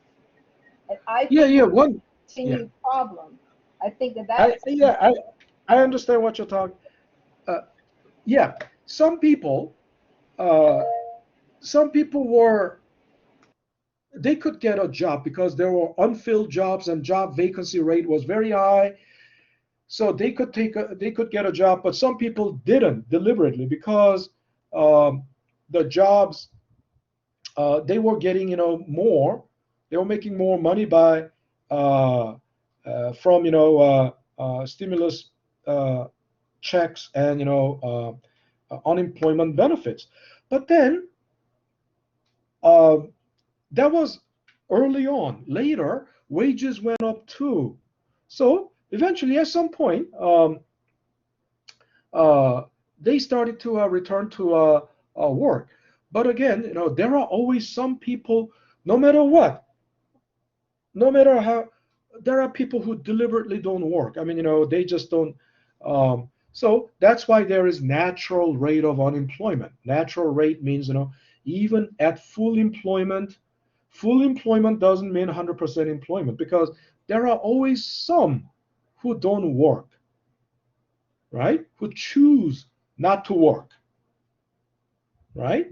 And I Yeah. think Yeah. that's One. a Yeah. continued problem. I think that I that's yeah. I understand what you're talking. Uh, yeah, some people, uh, some people were they could get a job because there were unfilled jobs and job vacancy rate was very high, so they could get a job. But some people didn't deliberately because um, the jobs they were getting more, they were making more money by uh, from stimulus uh, checks and unemployment benefits. But then uh, that was early on. Later, wages went up too. So eventually, at some point, uh, they started to return to work. But again, there are always some people, no matter what, no matter how, there are people who deliberately don't work. I mean, they just don't. So that's why there is natural rate of unemployment. Natural rate means, even at full employment doesn't mean 100% employment because there are always some who don't work, right? Who choose not to work, right?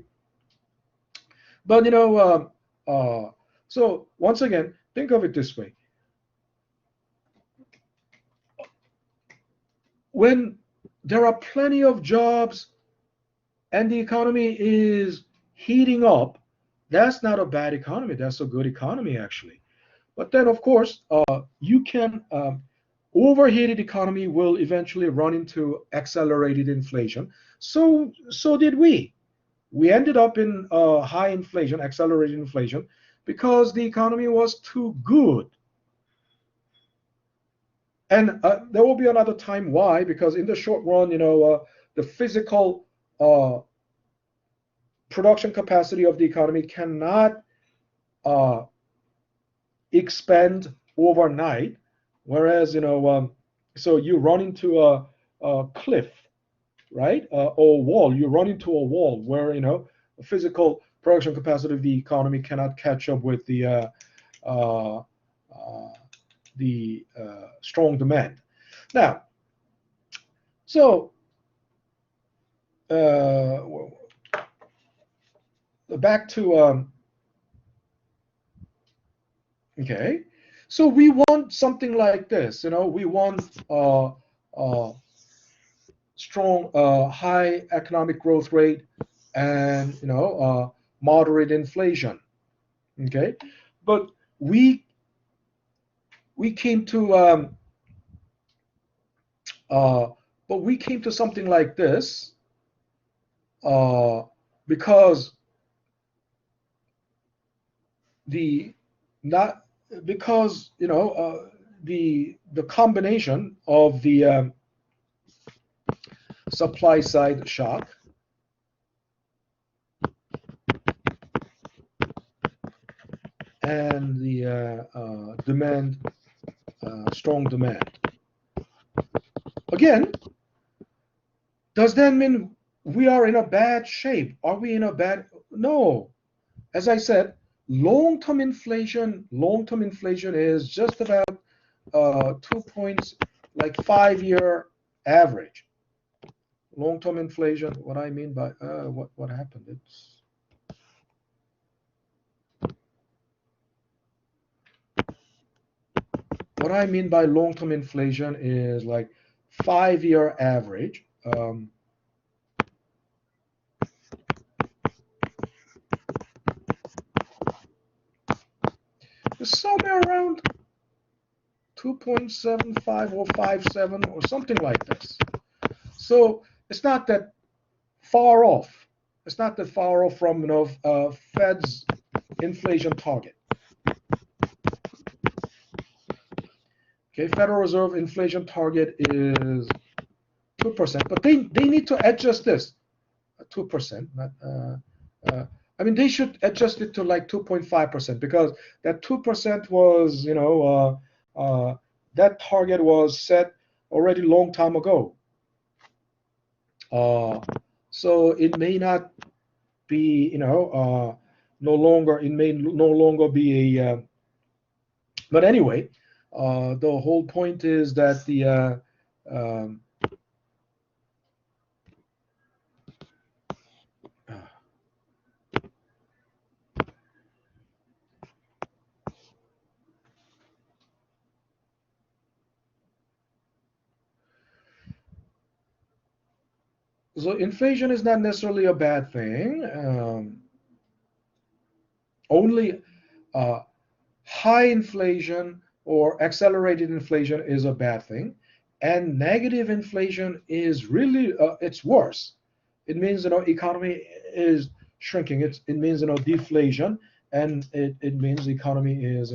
But so once again, think of it this way: when there are plenty of jobs and the economy is heating up, That's not a bad economy. That's a good economy, actually. But then, of course, you can overheated economy will eventually run into accelerated inflation. So did we. We ended up in high inflation, accelerated inflation, because the economy was too good. And there will be another time why, because in the short run, the physical uh, production capacity of the economy cannot uh, expand overnight. Whereas, so you run into a cliff, right? Or a wall. You run into a wall where, the physical production capacity of the economy cannot catch up with uh, uh, the strong demand. Now, so back to okay. So we want something like this. We want strong, high economic growth rate, and moderate inflation. Okay, but we came to uh, we came to something like this uh, because the not because the combination of the supply side shock and the demand, strong demand. Again, does that mean we are in a bad shape? Are we in a bad? No. As I said, long-term inflation is just about 2 points, like 5-year average. Long-term inflation. What I mean by what happened? It's what I mean by long-term inflation is like 5-year average. Somewhere around 2.75 or 57 or something like this. So it's not that far off. It's not that far off from Fed's inflation target. Okay, Federal Reserve inflation target is 2%, but they need to adjust this 2%. Not, I mean, they should adjust it to like 2.5% because that 2% was, that target was set already long time ago. So it may not be, no longer, it may no longer be a, but anyway, the whole point is that um, so inflation is not necessarily a bad thing. Only uh, high inflation or accelerated inflation is a bad thing, and negative inflation is really it's worse. It means economy is shrinking. It means deflation, and it means the economy is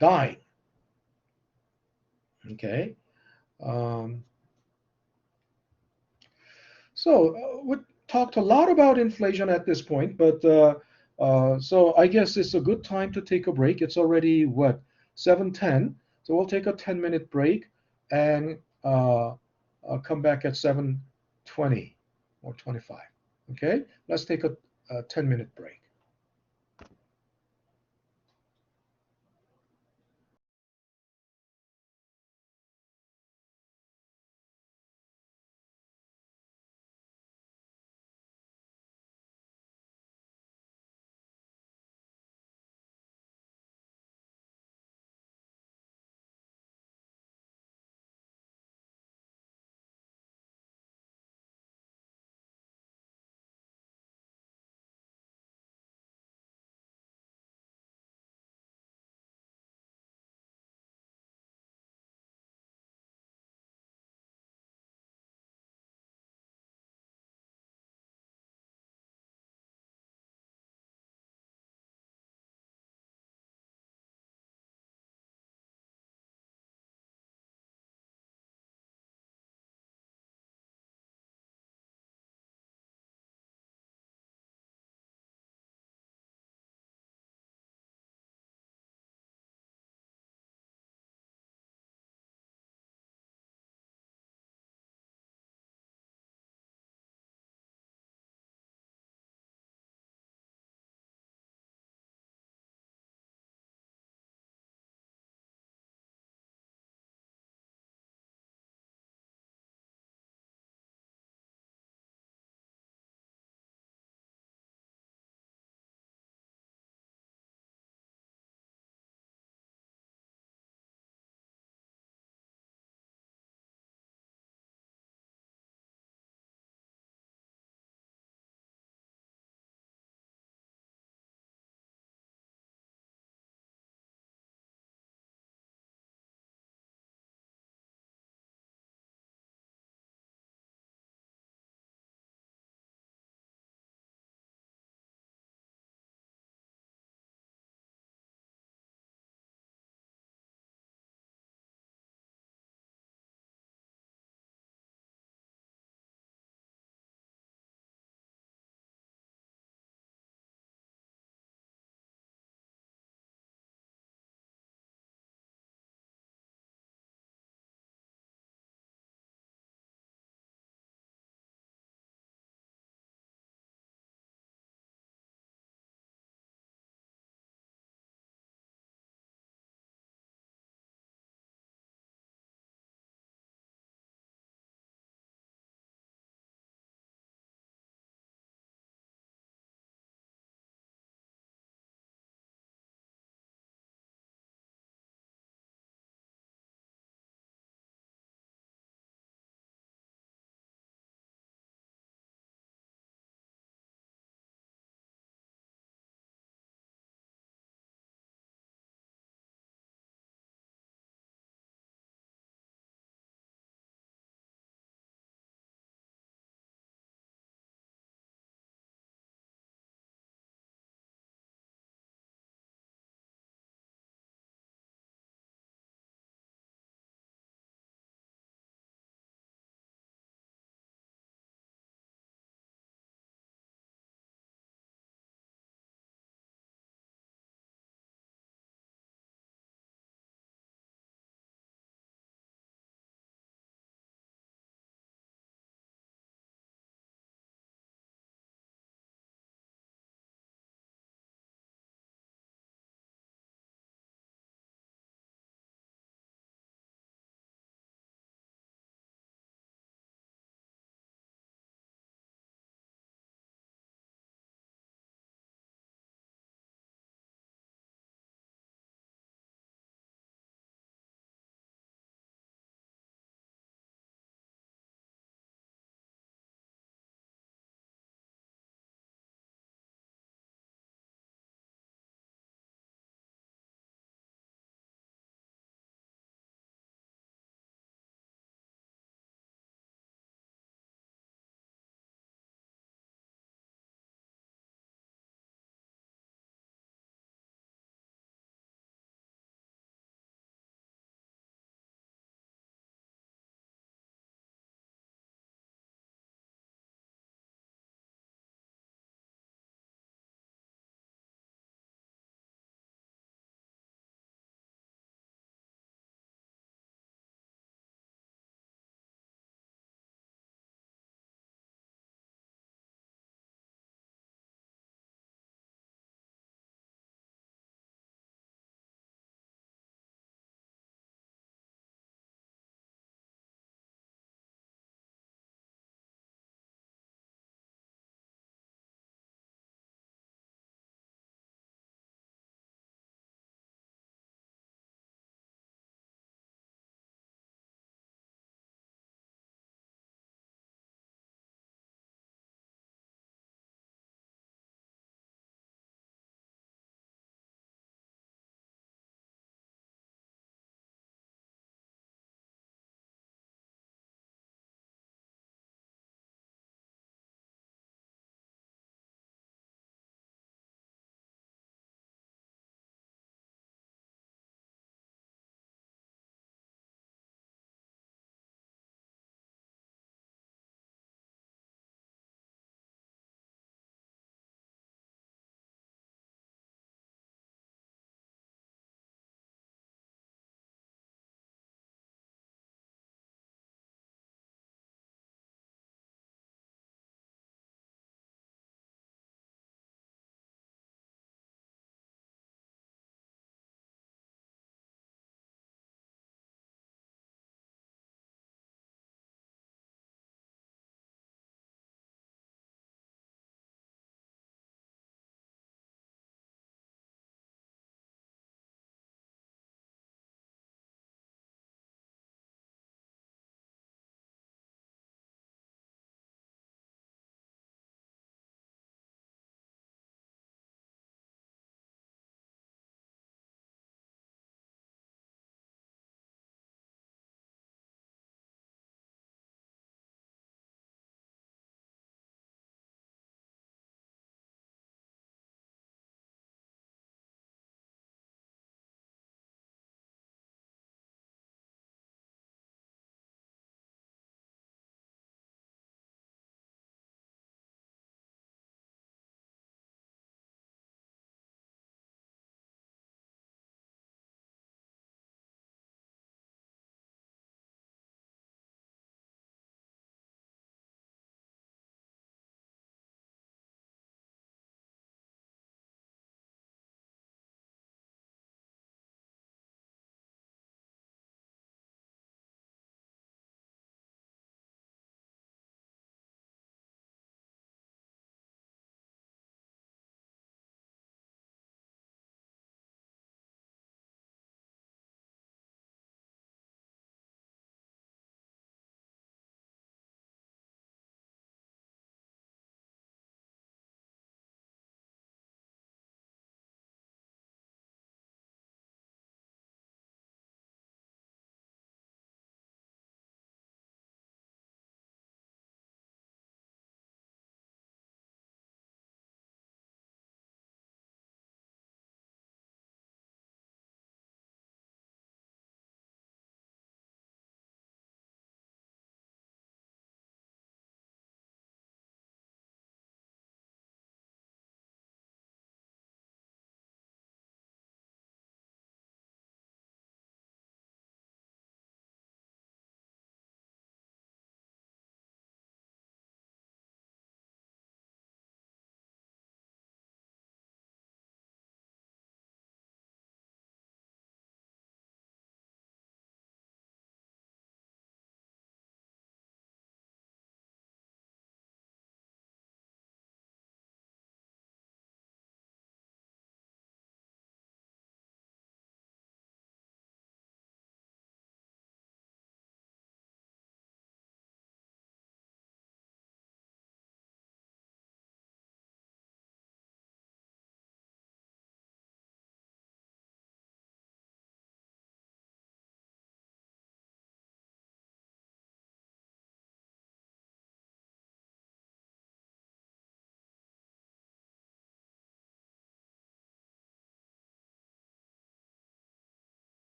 dying. Okay. Um, so we talked a lot about inflation at this point, but so I guess it's a good time to take a break. It's already what 7:10, so we'll take a 10-minute break and come back at 7:20 or 25. Okay, let's take a 10-minute break.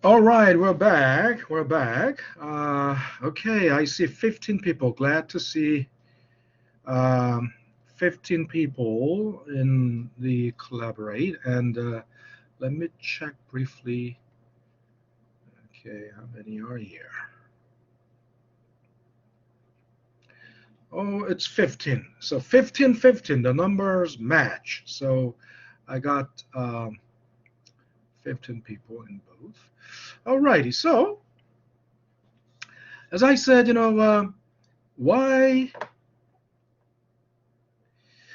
All right, we're back. We're back. Okay, I see 15 people. Glad to see 15 people in the collaborate. And let me check briefly. Okay, how many are here? Oh, it's 15. So 15, 15. The numbers match. So I got 15 people in both. All righty. So as I said, why?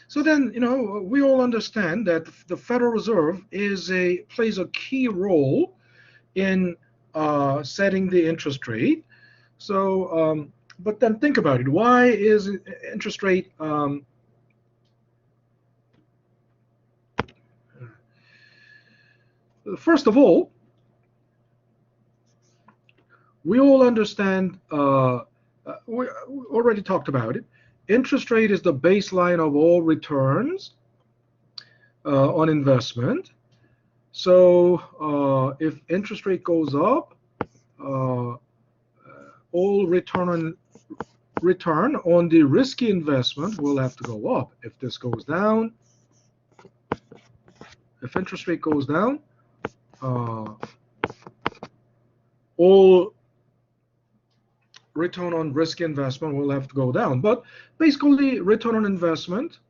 So then, we all understand that the Federal Reserve plays a key role in setting the interest rate. So, but then think about it. Why is interest rate? First of all, we all understand. We already talked about it. Interest rate is the baseline of all returns on investment. So if interest rate goes up, all return on the risky investment will have to go up. If this goes down, if interest rate goes down, all return on risky investment will have to go down. But basically, return on investment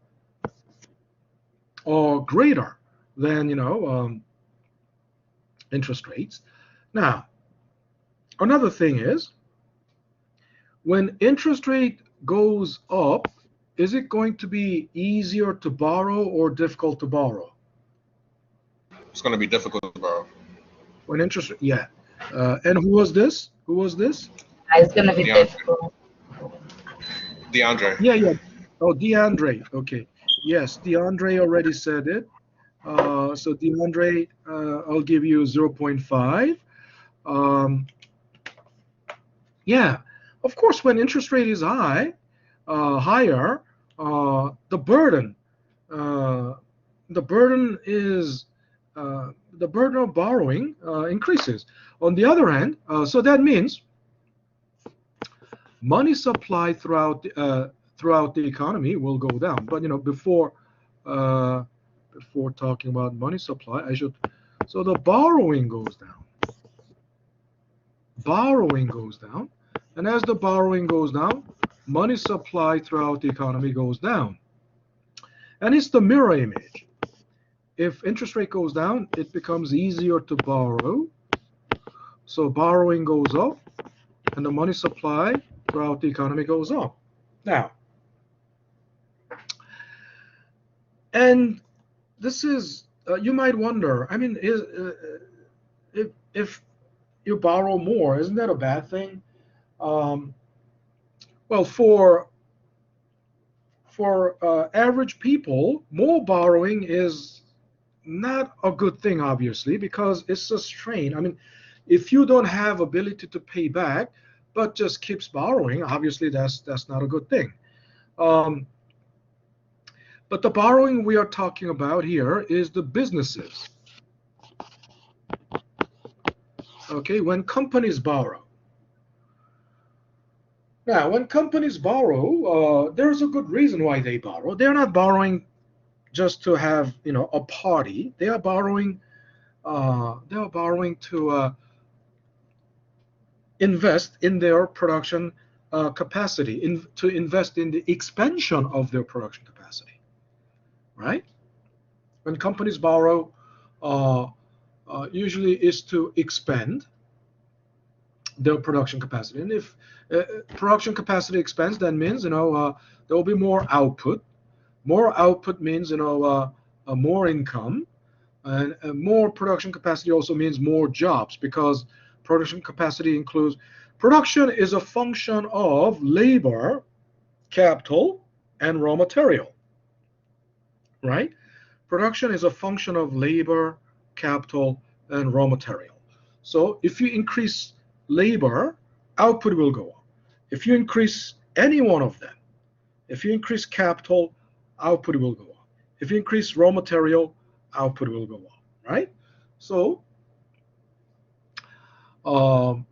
are greater than interest rates. Now, another thing is, when interest rate goes up, is it going to be easier to borrow or difficult to borrow? It's going to be difficult to borrow. When interest, yeah. And who was this? Who was this? It's gonna be DeAndre. difficult. DeAndre. Yeah. Oh, DeAndre. Okay. Yes, DeAndre already said it. So DeAndre, I'll give you 0.5. Yeah, of course, when interest rate is higher, the burden is the burden of borrowing increases. On the other hand, so that means money supply throughout the economy will go down. But before talking about money supply, so the borrowing goes down. Borrowing goes down, and as the borrowing goes down, money supply throughout the economy goes down. And it's the mirror image. If interest rate goes down, it becomes easier to borrow. So borrowing goes up, and the money supply throughout the economy goes up. Now, and this is, you might wonder, I mean, if you borrow more, isn't that a bad thing? Well, for average people, more borrowing is not a good thing, obviously, because it's a strain. I mean, if you don't have ability to pay back, but just keeps borrowing, obviously that's not a good thing. But the borrowing we are talking about here is the businesses. Okay, when companies borrow. Now, when companies borrow, there's a good reason why they borrow. They're not borrowing just to have a party. They are borrowing. To invest in their production capacity, to invest in the expansion of their production capacity. Right? When companies borrow, usually is to expand their production capacity. And if production capacity expands, that means there will be more output. More output means more income, and more production capacity also means more jobs, because production capacity includes, production is a function of labor, capital, and raw material. Right? Production is a function of labor, capital, and raw material. So if you increase labor, output will go up. If you increase any one of them, if you increase capital, output will go up. If you increase raw material, output will go up, right? So Um,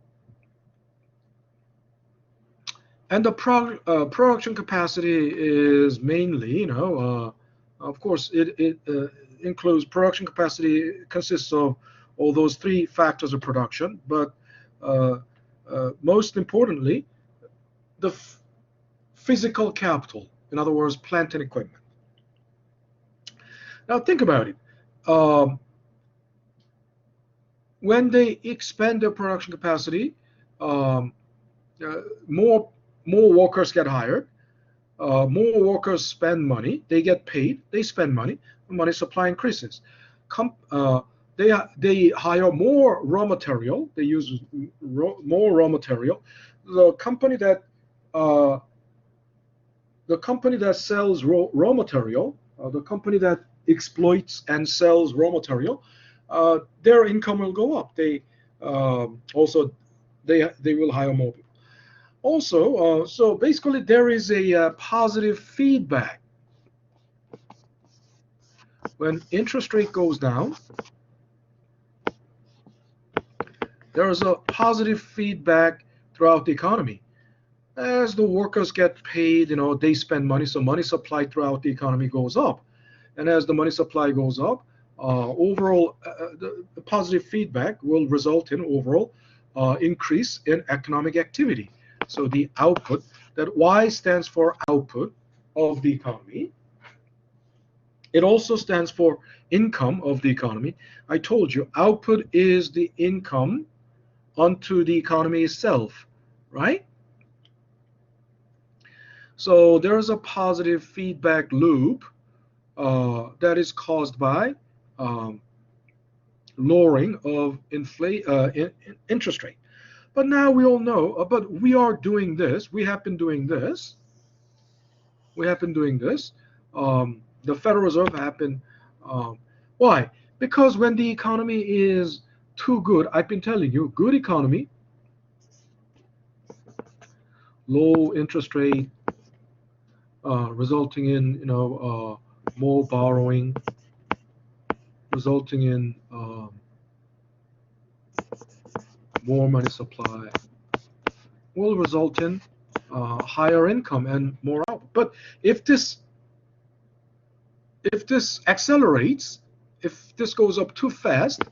and the production capacity is mainly, of course, it includes production capacity consists of all those three factors of production, but uh, most importantly, the physical capital, in other words, plant and equipment. Now think about it. When they expand their production capacity, um, uh, more workers get hired. More workers spend money. They get paid. They spend money. The money supply increases. Com- uh, they hire more raw material. They use more raw material. The company that uh, sells raw material, the company that exploits and sells raw material, their income will go up. Also they will hire more people. Also, so basically there is a positive feedback. When interest rate goes down, there is a positive feedback throughout the economy. As the workers get paid, they spend money, so money supply throughout the economy goes up. And as the money supply goes up, overall the positive feedback will result in overall increase in economic activity. So the output, that Y stands for output of the economy. It also stands for income of the economy. I told you, output is the income onto the economy itself, right? So there is a positive feedback loop that is caused by lowering of interest rate. But now we all know, but we are doing this. We have been doing this. The Federal Reserve have been. Why? Because when the economy is too good, I've been telling you, good economy, low interest rate, resulting in more borrowing, resulting in more money supply, will result in higher income and more output. But if this accelerates, if this goes up too fast,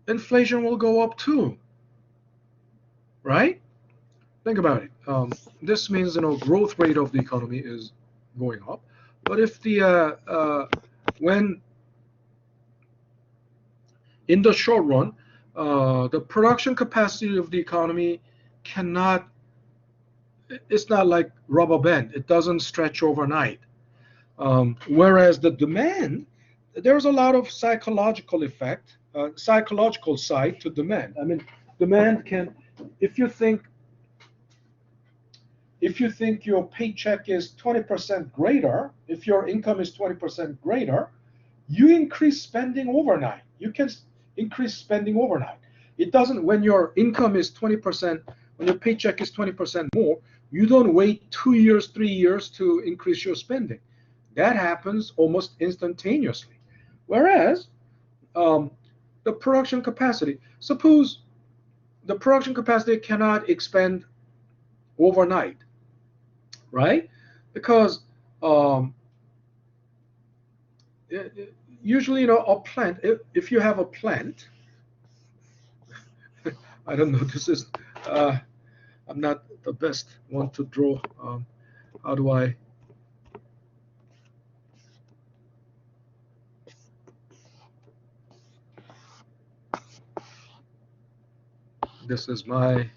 inflation will go up too, right? Think about it. This means growth rate of the economy is going up, but if when in the short run, the production capacity of the economy cannot. It's not like rubber band. It doesn't stretch overnight. Whereas the demand, there's a lot of psychological effect, psychological side to demand. I mean, demand can, if you think your paycheck is 20% greater, if your income is 20% greater, you increase spending overnight. You can increase spending overnight. It doesn't, when your income is 20%, when your paycheck is 20% more, you don't wait 2 years, 3 years to increase your spending. That happens almost instantaneously. Whereas the production capacity, suppose the production capacity cannot expand overnight, right? Because usually, a plant, if you have a plant, I don't know, this is, I'm not the best one to draw. How do I? This is my,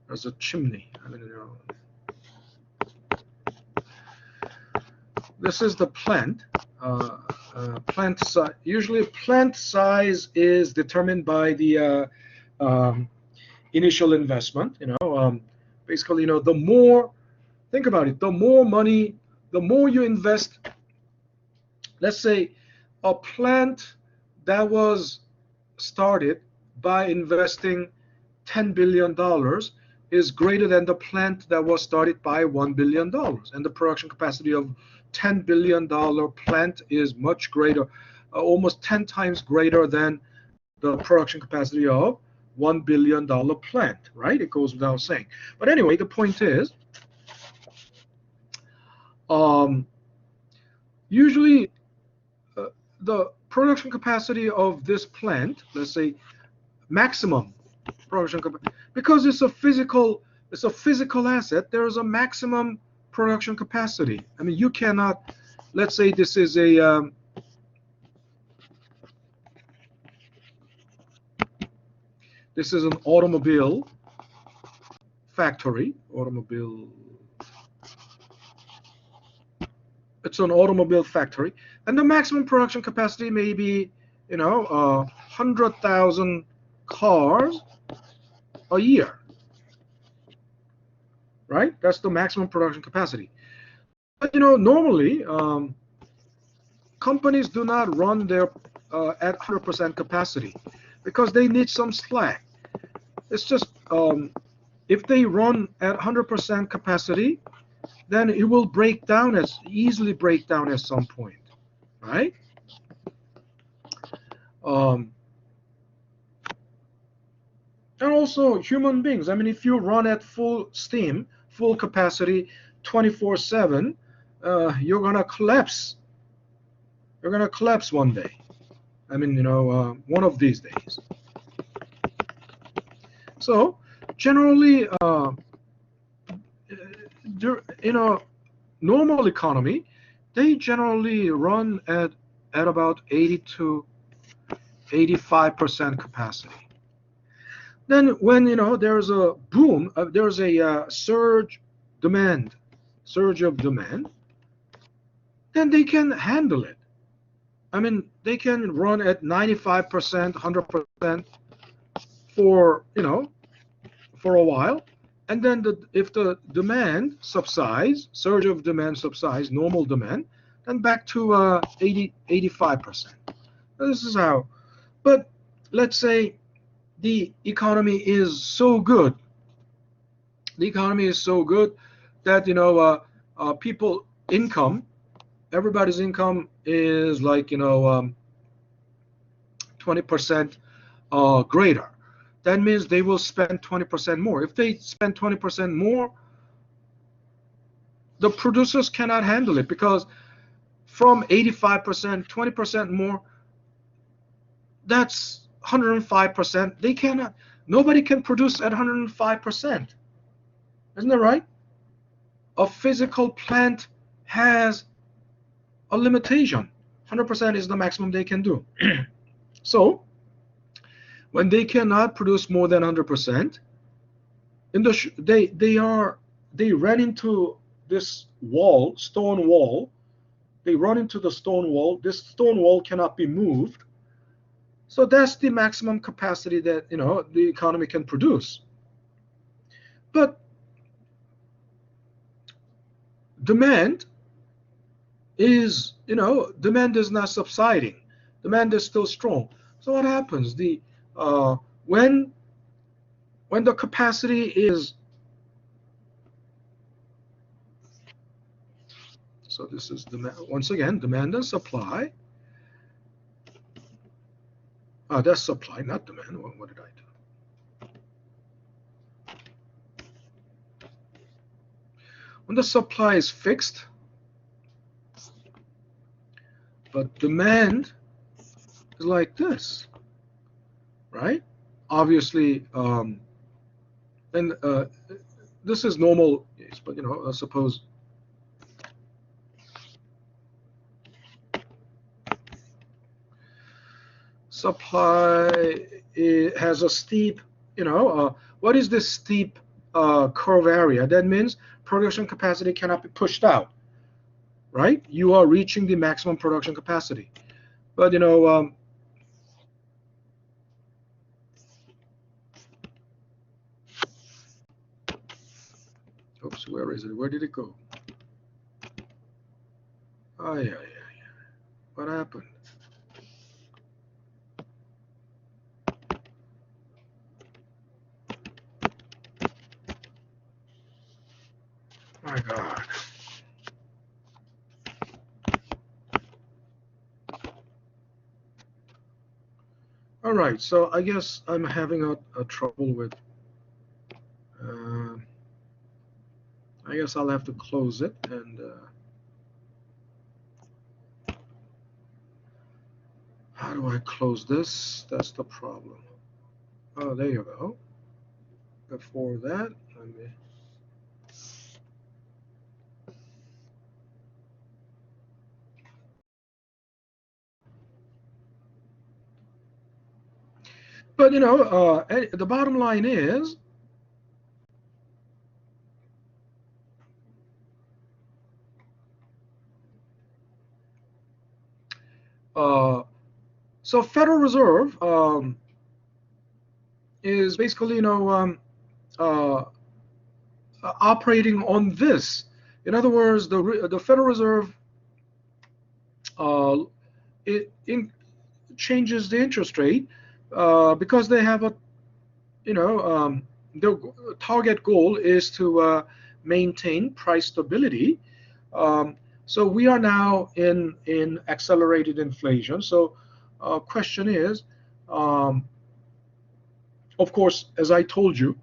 there's a chimney. I mean, this is the plant. Plant size. Usually, plant size is determined by the initial investment. Basically, the more. Think about it. The more money, the more you invest. Let's say a plant that was started by investing $10 billion is greater than the plant that was started by $1 billion. And the production capacity of $10 billion plant is much greater almost 10 times greater than the production capacity of $1 billion plant, right? It goes without saying. But anyway, the point is, usually the production capacity of this plant, let's say maximum production capacity, because it's a physical asset, there is a maximum production capacity. I mean, you cannot, let's say this is a this is an automobile factory. It's an automobile factory, and the maximum production capacity may be, 100,000 cars a year, right? That's the maximum production capacity. But normally companies do not run their at 100% capacity because they need some slack. It's just if they run at 100% capacity, then it will easily break down at some point, right? And also human beings. I mean, if you run at full steam, full capacity, 24/7, you're gonna collapse. You're gonna collapse one day. I mean, one of these days. So generally, in a normal economy, they generally run at about 80 to 85% capacity. Then when there's a boom, there's a surge of demand, then they can handle it. I mean, they can run at 95%, 100% for for a while, and then if the demand subsides, surge of demand subsides, normal demand, then back to 80, 85%. This is how. But let's say the economy is so good. The economy is so good that people income, everybody's income is like 20% greater. That means they will spend 20% more. If they spend 20% more, the producers cannot handle it, because from 85%, 20% more, that's 105%. They cannot. Nobody can produce at 105%. Isn't that right? A physical plant has a limitation. 100% is the maximum they can do. So when they cannot produce more than 100%, they run into this stone wall. They run into the stone wall. This stone wall cannot be moved. So that's the maximum capacity that the economy can produce. But demand is not subsiding. Demand is still strong. So what happens? When the capacity is, so this is demand, once again, demand and supply. That's supply, not demand. What did I do? When the supply is fixed, but demand is like this, right? Obviously, and this is normal, but suppose supply has a steep, what is this steep curve area? That means production capacity cannot be pushed out, right? You are reaching the maximum production capacity. But oops, where is it? Where did it go? Oh, yeah. What happened? My God. All right, so I guess I'm having a trouble with. I guess I'll have to close it and. How do I close this? That's the problem. Oh, there you go. Before that, let me. But the bottom line is, so Federal Reserve is basically, uh, operating on this. In other words, the Federal Reserve it changes the interest rate because they have a, their target goal is to maintain price stability. So we are now in accelerated inflation. So question is, of course, as I told you,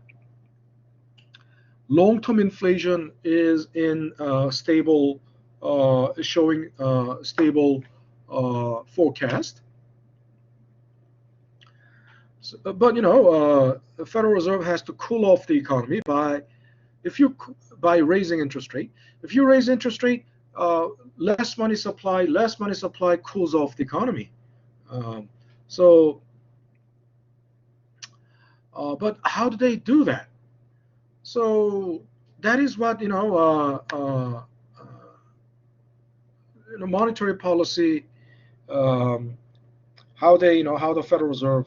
long-term inflation is in stable, showing stable forecast. So, but the Federal Reserve has to cool off the economy by raising interest rate. If you raise interest rate, less money supply cools off the economy. So, but how do they do that? So that is what monetary policy, how the Federal Reserve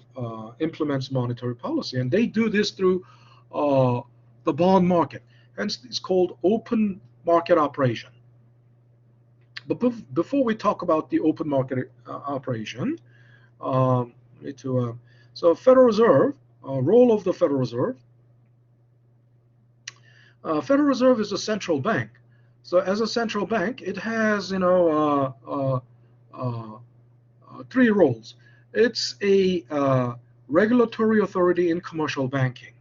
implements monetary policy, and they do this through the bond market. Hence, it's called open market operation. But before we talk about the open market operation, so Federal Reserve, role of the Federal Reserve. Federal Reserve is a central bank. So as a central bank, it has three roles. It's a regulatory authority in commercial banking,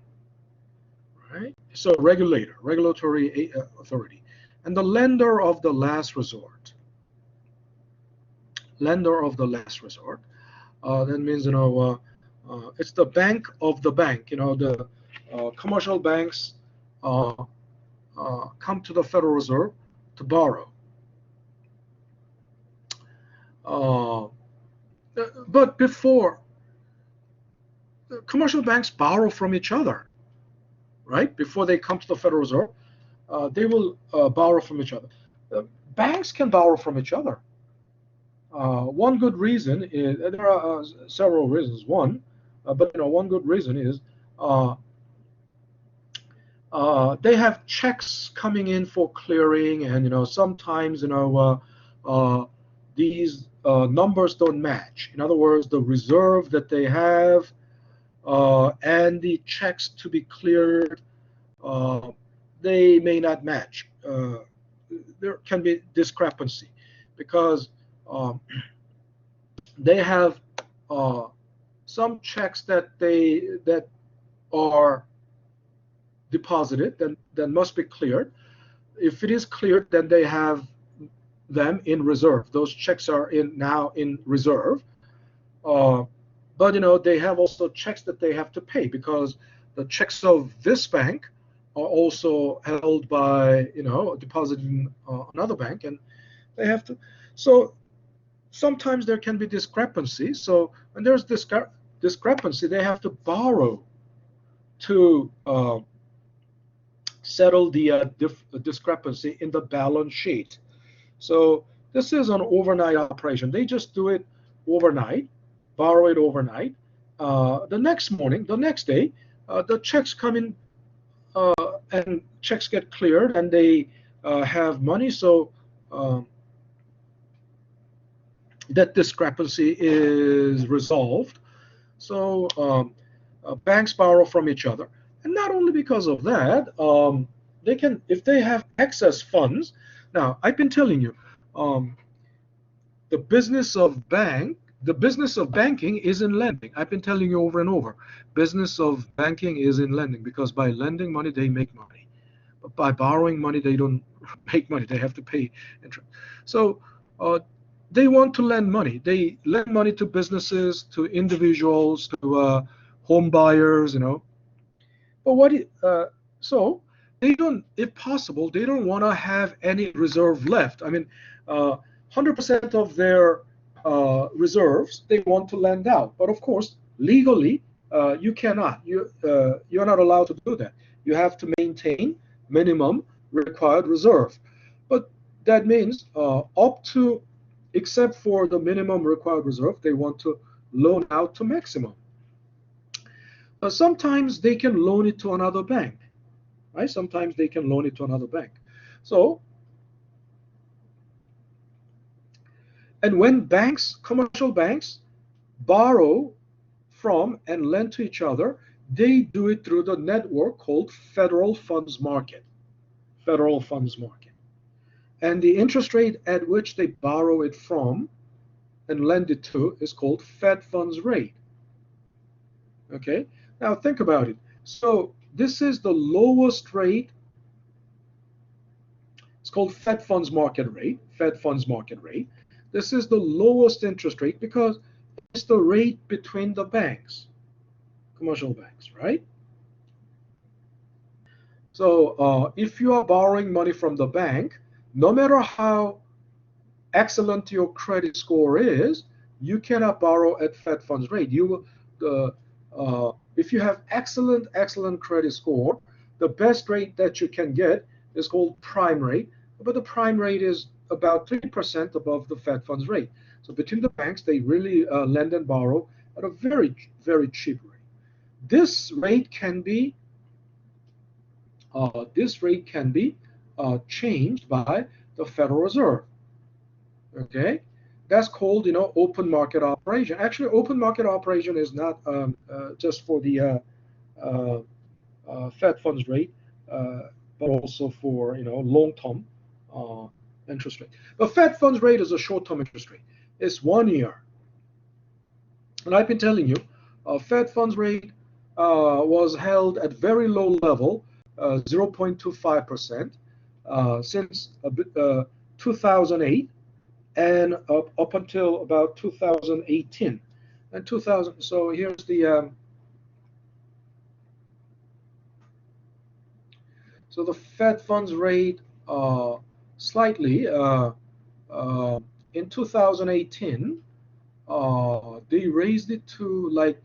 right? So regulatory authority, and the lender of the last resort. Lender of the last resort. That means it's the bank of the bank. The commercial banks come to the Federal Reserve to borrow. But before, commercial banks borrow from each other, right? Before they come to the Federal Reserve, they will borrow from each other. Banks can borrow from each other. One good reason is, there are several reasons. One good reason is they have checks coming in for clearing, and sometimes these numbers don't match. In other words, the reserve that they have and the checks to be cleared, they may not match. There can be discrepancy because they have some checks that are deposited that must be cleared. If it is cleared, then they have them in reserve. Those checks are now in reserve. But they have also checks that they have to pay because the checks of this bank are also held by deposited in another bank, and they have to. So sometimes there can be discrepancy. So when there's discrepancy, they have to borrow to settle the discrepancy in the balance sheet. So this is an overnight operation. They just do it overnight, borrow it overnight. The next day, the checks come in and checks get cleared, and they have money. So that discrepancy is resolved. So banks borrow from each other. And not only because of that, they can, if they have excess funds. Now, I've been telling you, the business of bank the business of banking is in lending. I've been telling you over and over. Business of banking is in lending, because by lending money they make money. But by borrowing money they don't make money. They have to pay interest. So they want to lend money. They lend money to businesses, to individuals, to home buyers, But so they don't, if possible, they don't want to have any reserve left. I mean, 100% of their reserves they want to lend out. But of course, legally, you cannot. You're not allowed to do that. You have to maintain minimum required reserve. But that means up to, except for the minimum required reserve, they want to loan out to maximum. Sometimes they can loan it to another bank, right? Sometimes they can loan it to another bank. So, and when banks, commercial banks, borrow from and lend to each other, they do it through the network called federal funds market. Federal funds market. And the interest rate at which they borrow it from and lend it to is called Fed funds rate. Okay? Now think about it. So this is the lowest rate. It's called Fed funds market rate. Fed funds market rate. This is the lowest interest rate because it's the rate between the banks, commercial banks, right? So if you are borrowing money from the bank, no matter how excellent your credit score is, you cannot borrow at Fed funds rate. If you have excellent credit score, the best rate that you can get is called prime rate, but the prime rate is about 3% above the Fed funds rate. So between the banks, they really lend and borrow at a very, very cheap rate. This rate can be changed by the Federal Reserve. Okay, that's called open market operation. Actually, open market operation is not just for the Fed funds rate, but also for long-term interest rate. But Fed funds rate is a short-term interest rate. It's 1 year, and I've been telling you, Fed funds rate was held at very low level, 0.25% since 2008 and up until about 2018 and 2000. So here's the so the Fed funds rate slightly in 2018 they raised it to like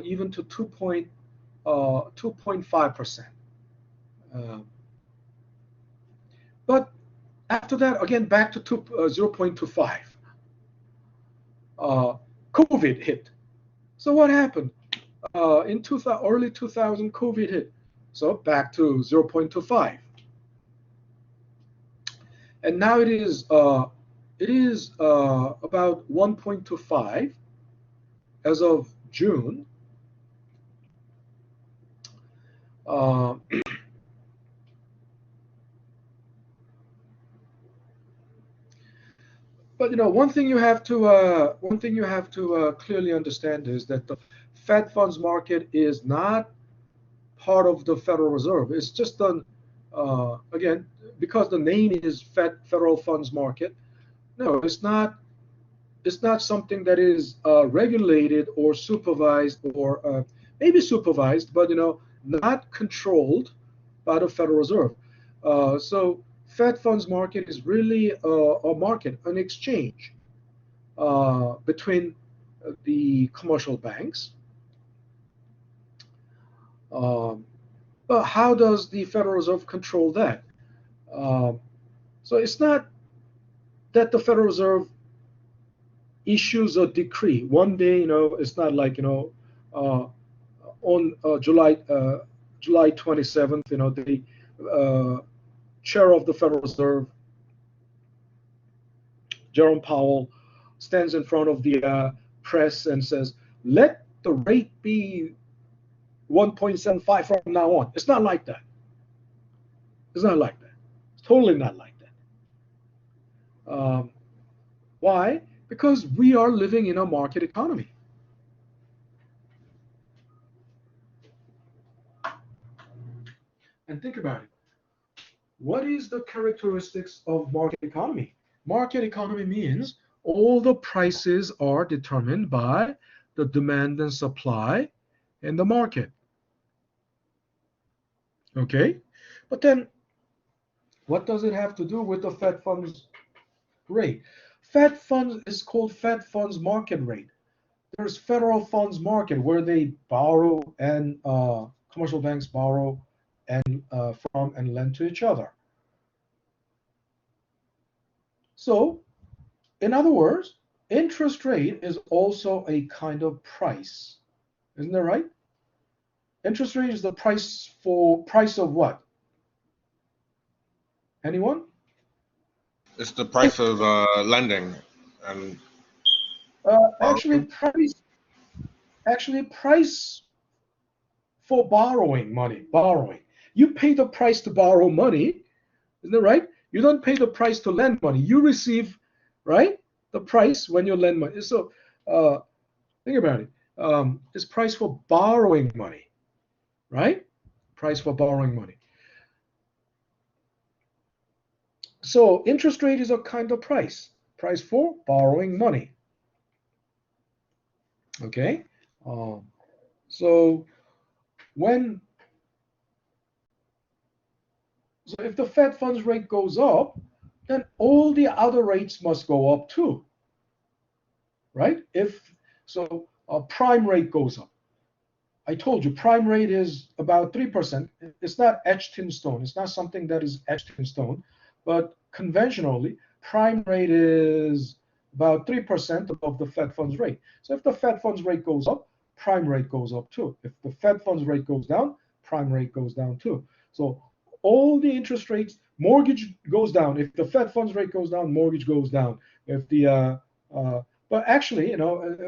even to 2.5%. But after that, again, back to 0.25. COVID hit. So what happened? In early 2000, COVID hit. So back to 0.25. And now it is about 1.25 as of June. But one thing you have to clearly understand is that the Fed funds market is not part of the Federal Reserve. It's just again, because the name is Federal funds market. No, it's not. It's not something that is regulated or supervised, or maybe supervised, but not controlled by the Federal Reserve. So Fed funds market is really a market, an exchange between the commercial banks. But how does the Federal Reserve control that? So it's not that the Federal Reserve issues a decree one day. It's not like on July 27th. The chair of the Federal Reserve, Jerome Powell, stands in front of the press and says, "Let the rate be 1.75 from now on." It's not like that. It's not like that. It's totally not like that. Why? Because we are living in a market economy. And think about it. What is the characteristics of market economy? Market economy means all the prices are determined by the demand and supply in the market. Okay? But then what does it have to do with the Fed funds rate? Fed funds is called Fed funds market rate. There's federal funds market where they borrow and commercial banks borrow and from and lend to each other. So, in other words, interest rate is also a kind of price. Isn't that right? Interest rate is the price of what? Anyone? It's the price of lending and Actually, price for borrowing money. Borrowing. You pay the price to borrow money, isn't that right? You don't pay the price to lend money. You receive, right, the price when you lend money. So think about it. It's price for borrowing money, right? Price for borrowing money. So interest rate is a kind of price for borrowing money. Okay. So when if the Fed funds rate goes up, then all the other rates must go up too, right? If so, prime rate goes up. I told you prime rate is about 3%. It's not etched in stone. It's not something that is etched in stone, but conventionally, prime rate is about 3% of the Fed funds rate. So if the Fed funds rate goes up, prime rate goes up too. If the Fed funds rate goes down, prime rate goes down too. So all the interest rates, mortgage goes down. If the Fed funds rate goes down, mortgage goes down. If the but actually,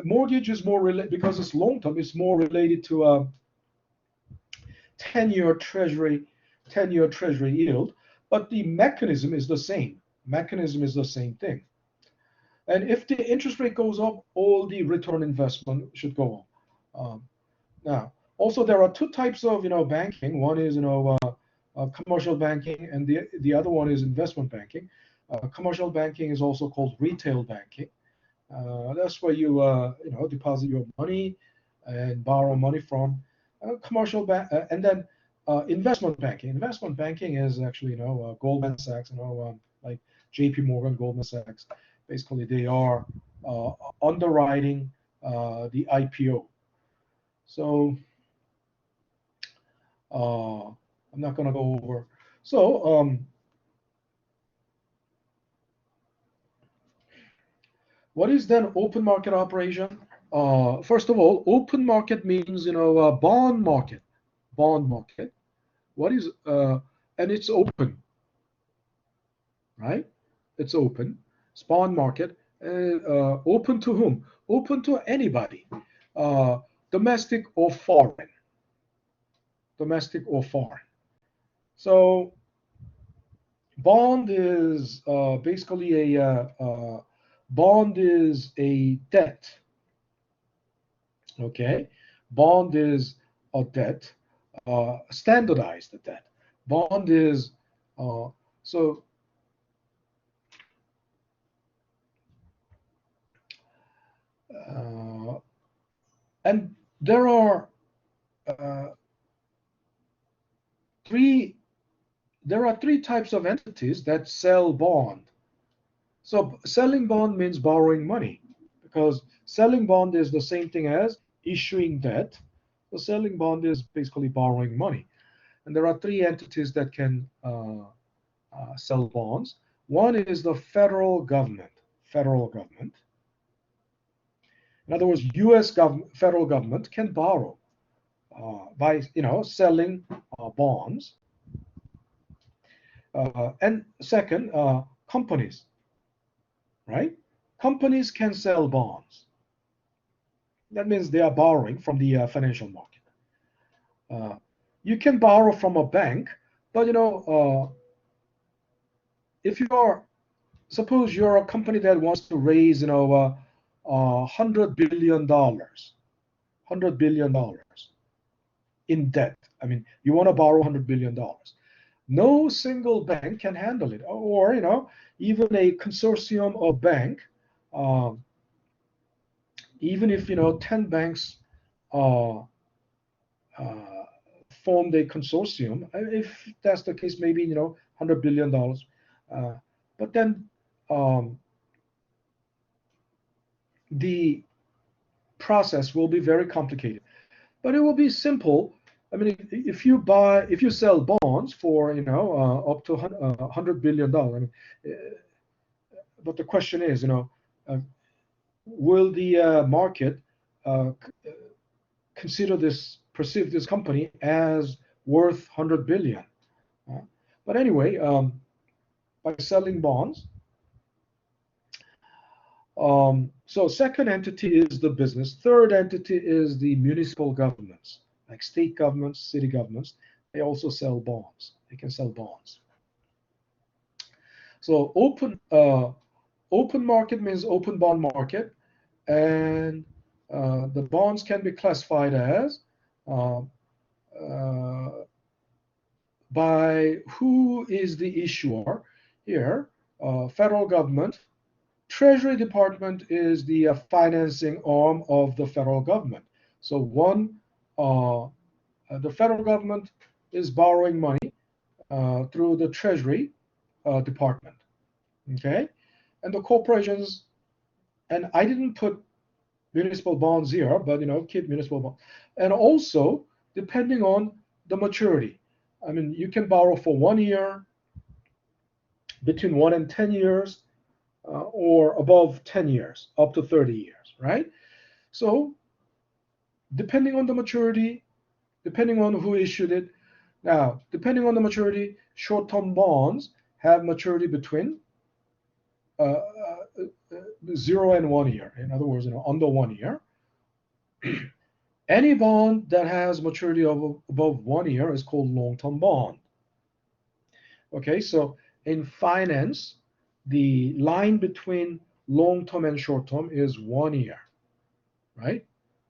mortgage is more related because it's long term. It's more related to 10-year Treasury yield. But the mechanism is the same. Mechanism is the same thing. And if the interest rate goes up, all the return investment should go up. Now, also there are two types of banking. One is commercial banking, and the other one is investment banking. Commercial banking is also called retail banking. That's where you deposit your money and borrow money from commercial bank, and then investment banking. Investment banking is actually Goldman Sachs, like J.P. Morgan, Goldman Sachs. Basically, they are underwriting the IPO. So I'm not going to go over. So what is then open market operation? First of all, open market means bond market. Bond market. What is and it's open, right? It's open. It's bond market. Open to whom? Open to anybody, domestic or foreign. Domestic or foreign. So bond is basically a bond is a debt. Okay, bond is a debt, standardized debt. Bond is so. And there are three types of entities that sell bond. So selling bond means borrowing money, because selling bond is the same thing as issuing debt. So selling bond is basically borrowing money. And there are three entities that can sell bonds. One is the federal government. Federal government. In other words, U.S. federal government can borrow by selling bonds. And second, companies, right? Companies can sell bonds. That means they are borrowing from the financial market. You can borrow from a bank, but if you are suppose you're a company that wants to raise, $100 billion, $100 billion in debt. I mean, you want to borrow $100 billion. No single bank can handle it, or even a consortium of bank. Um, Even if 10 banks uh, uh, formed a consortium, if that's the case, maybe $100 billion. But then um, the process will be very complicated. But it will be simple. I mean, if you sell bonds for up to $100 billion. I mean, but the question is, uh, will the market uh, perceive this company as worth 100 billion? But anyway, by selling bonds. So second entity is the business. Third entity is the municipal governments, like state governments, city governments. They also sell bonds. They can sell bonds. So open market means open bond market, and the bonds can be classified as uh, uh, by who is the issuer here. Federal government. Treasury Department is the financing arm of the federal government. So the federal government is borrowing money through the Treasury Department. Okay, and the corporations, and I didn't put municipal bonds here, but keep municipal bonds. And also, depending on the maturity, I mean, you can borrow for 1 year, between 1 and 10 years, or above 10 years, up to 30 years, right? So, depending on the maturity, depending on who issued it. Now, depending on the maturity, short-term bonds have maturity between 0 and 1 year. In other words, under 1 year. Any bond that has maturity of above 1 year is called long-term bond. Okay, so in finance, the line between long-term and short-term is 1 year, right?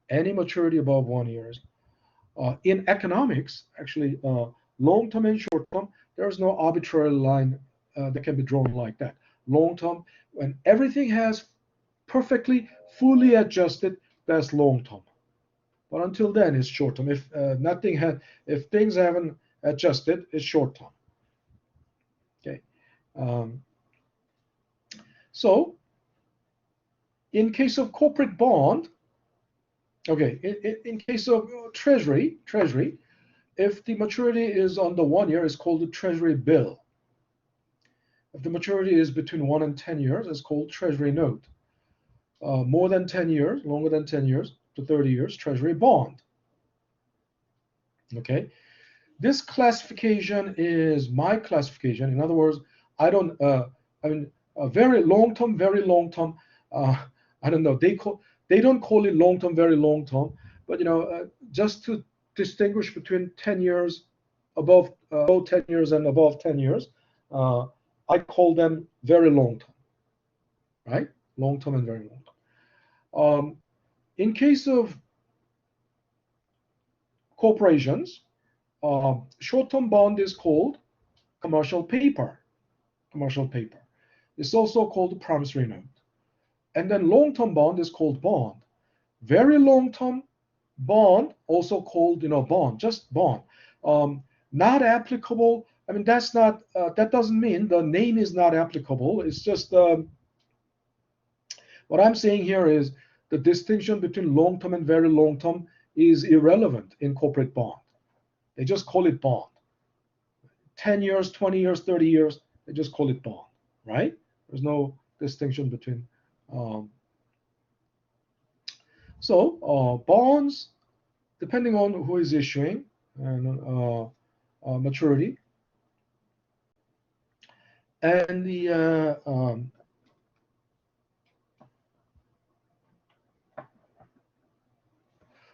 Any maturity above 1 year. In economics, actually, long-term and short-term, there's no arbitrary line that can be drawn like that. Long-term, when everything has perfectly, fully adjusted, that's long-term. But until then, it's short-term. If things haven't adjusted, it's short-term. Okay. So, in case of corporate bond, okay, in case of treasury, if the maturity is under 1 year, it's called a treasury bill. If the maturity is between 1 and 10 years, it's called treasury note. More than 10 years, longer than 10 years to 30 years, treasury bond. Okay, this classification is my classification. In other words, I mean, very long term, I don't know. They don't call it long term, very long term, but just to distinguish between 10 years, above 10 years and above 10 years, I call them very long term, right? Long term and very long term. In case of corporations, short-term bond is called commercial paper. Commercial paper. It's also called promissory note. And then long-term bond is called bond. Very long-term bond, also called bond, just bond. Not applicable. I mean, that's not. That doesn't mean the name is not applicable. It's just what I'm saying here is the distinction between long-term and very long-term is irrelevant in corporate bond. They just call it bond. 10 years, 20 years, 30 years, they just call it bond, right? There's no distinction between. So bonds, depending on who is issuing and maturity, and the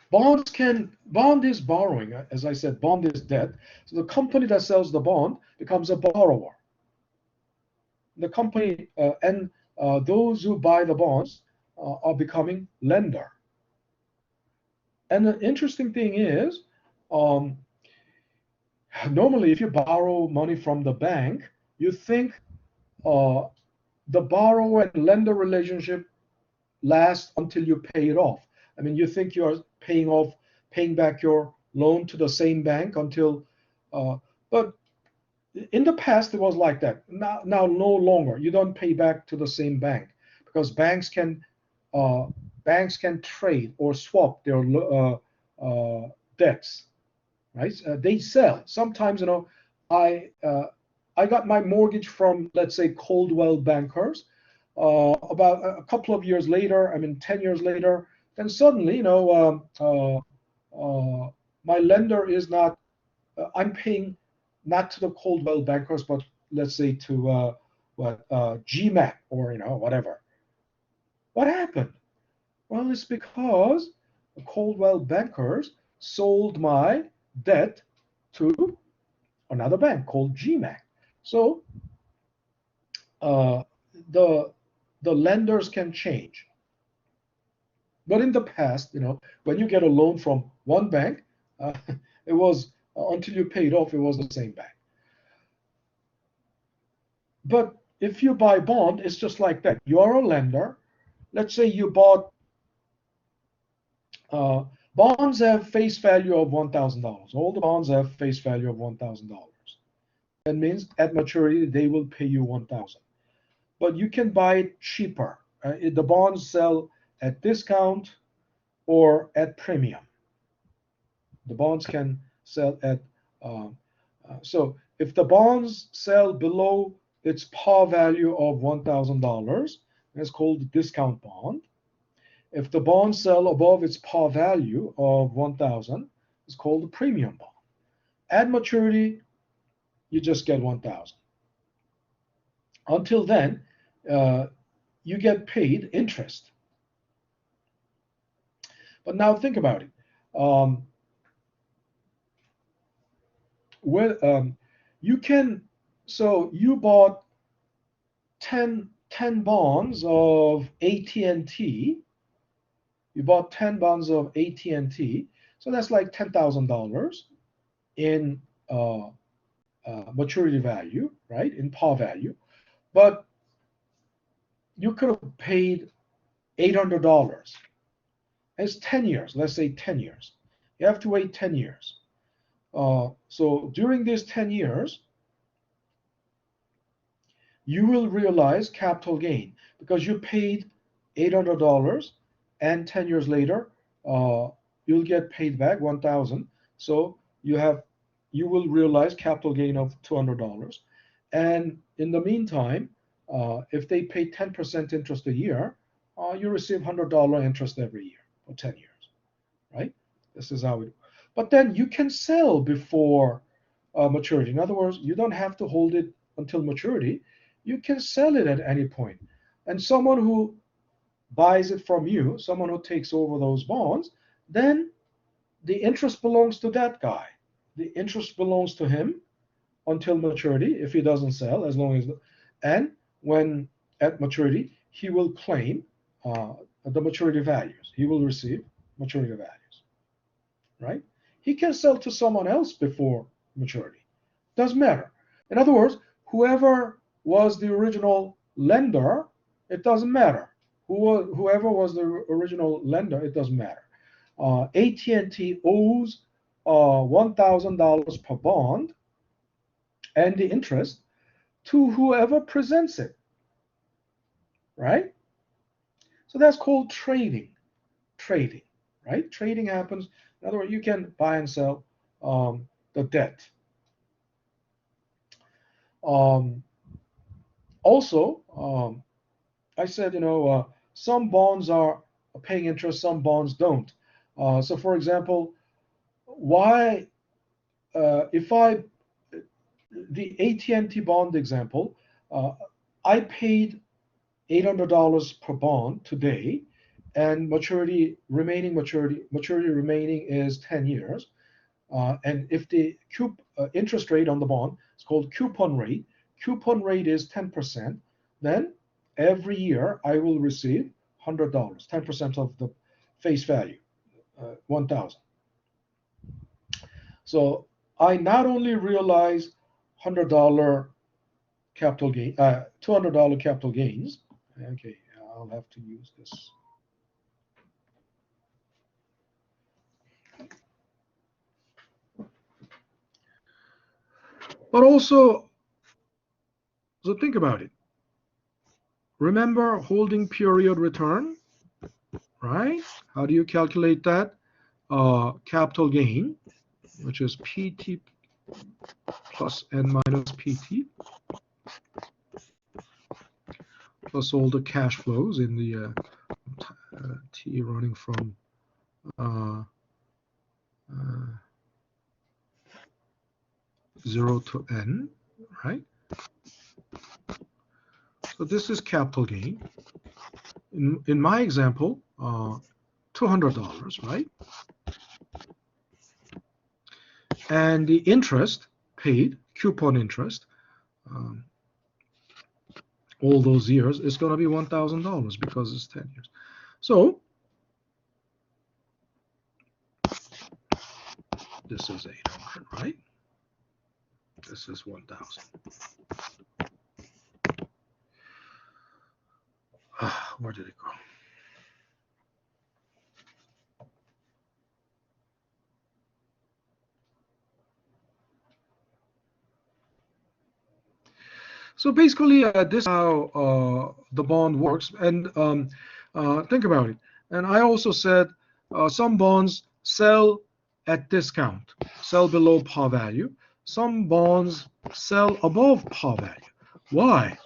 bond is borrowing. As I said, bond is debt. So the company that sells the bond becomes a borrower. the company and those who buy the bonds are becoming lender. And the interesting thing is, normally if you borrow money from the bank, you think the borrower and lender relationship lasts until you pay it off. I mean, you think you're paying back your loan to the same bank until, but in the past it was like that. Now no longer. You don't pay back to the same bank because banks can trade or swap their debts, right? They sell. Sometimes, I got my mortgage from, let's say, Coldwell Bankers. About a couple of years later, I mean, 10 years later, then suddenly, my lender is not, I'm paying not to the Coldwell Bankers, but let's say to GMAC or, whatever. What happened? Well, it's because the Coldwell Bankers sold my debt to another bank called GMAC. So the lenders can change. But in the past, when you get a loan from one bank, it was until you paid off, it was the same bank. But if you buy bond, it's just like that. You are a lender. Let's say you bought bonds have face value of $1,000. All the bonds have face value of $1,000. That means at maturity they will pay you $1,000. But you can buy it cheaper. The bonds sell at discount or at premium. The bonds can sell at so if the bonds sell below its par value of $1,000, it's called a discount bond. If the bonds sell above its par value of 1,000, it's called a premium bond. At maturity, you just get 1,000. Until then, you get paid interest. But now think about it. You bought 10 bonds of AT&T. You bought 10 bonds of AT&T, so that's like $10,000 in maturity value, right? In par value, but you could have paid $800. It's 10 years. Let's say 10 years. You have to wait 10 years. So during these 10 years, you will realize capital gain because you paid $800, and 10 years later, you'll get paid back 1,000. So you will realize capital gain of $200. And in the meantime, if they pay 10% interest a year, you receive $100 interest every year for 10 years, right? This is how it. But then you can sell before maturity. In other words, you don't have to hold it until maturity. You can sell it at any point. And someone who buys it from you, someone who takes over those bonds, then the interest belongs to that guy. The interest belongs to him until maturity if he doesn't sell, as long as, and when at maturity, he will claim the maturity values. He will receive maturity values, right? He can sell to someone else before maturity. Doesn't matter. In other words, whoever was the original lender, it doesn't matter. Whoever was the original lender, it doesn't matter. AT&T owes $1,000 per bond and the interest to whoever presents it, right? So that's called trading, right? Trading happens. In other words, you can buy and sell the debt. Also, I said, some bonds are paying interest, some bonds don't. So, for example, the AT&T bond example, I paid $800 per bond today, and maturity remaining is 10 years. And if the interest rate on the bond is called coupon rate is 10%. then every year I will receive $100, 10% of the face value, 1,000. So I not only realize $100 capital gain, $200 capital gains. Okay, I'll have to use this. But also, so think about it. Remember holding period return, right? How do you calculate that? Capital gain, which is PT plus N minus PT, plus all the cash flows in the T running from 0 to N, right? So this is capital gain. In my example, $200, right? And the interest paid, coupon interest, all those years is going to be $1,000 because it's 10 years. So this is 800, right? This is 1,000. Where did it go? So basically, this is how the bond works. And think about it. And I also said some bonds sell at discount, sell below par value. Some bonds sell above par value. Why?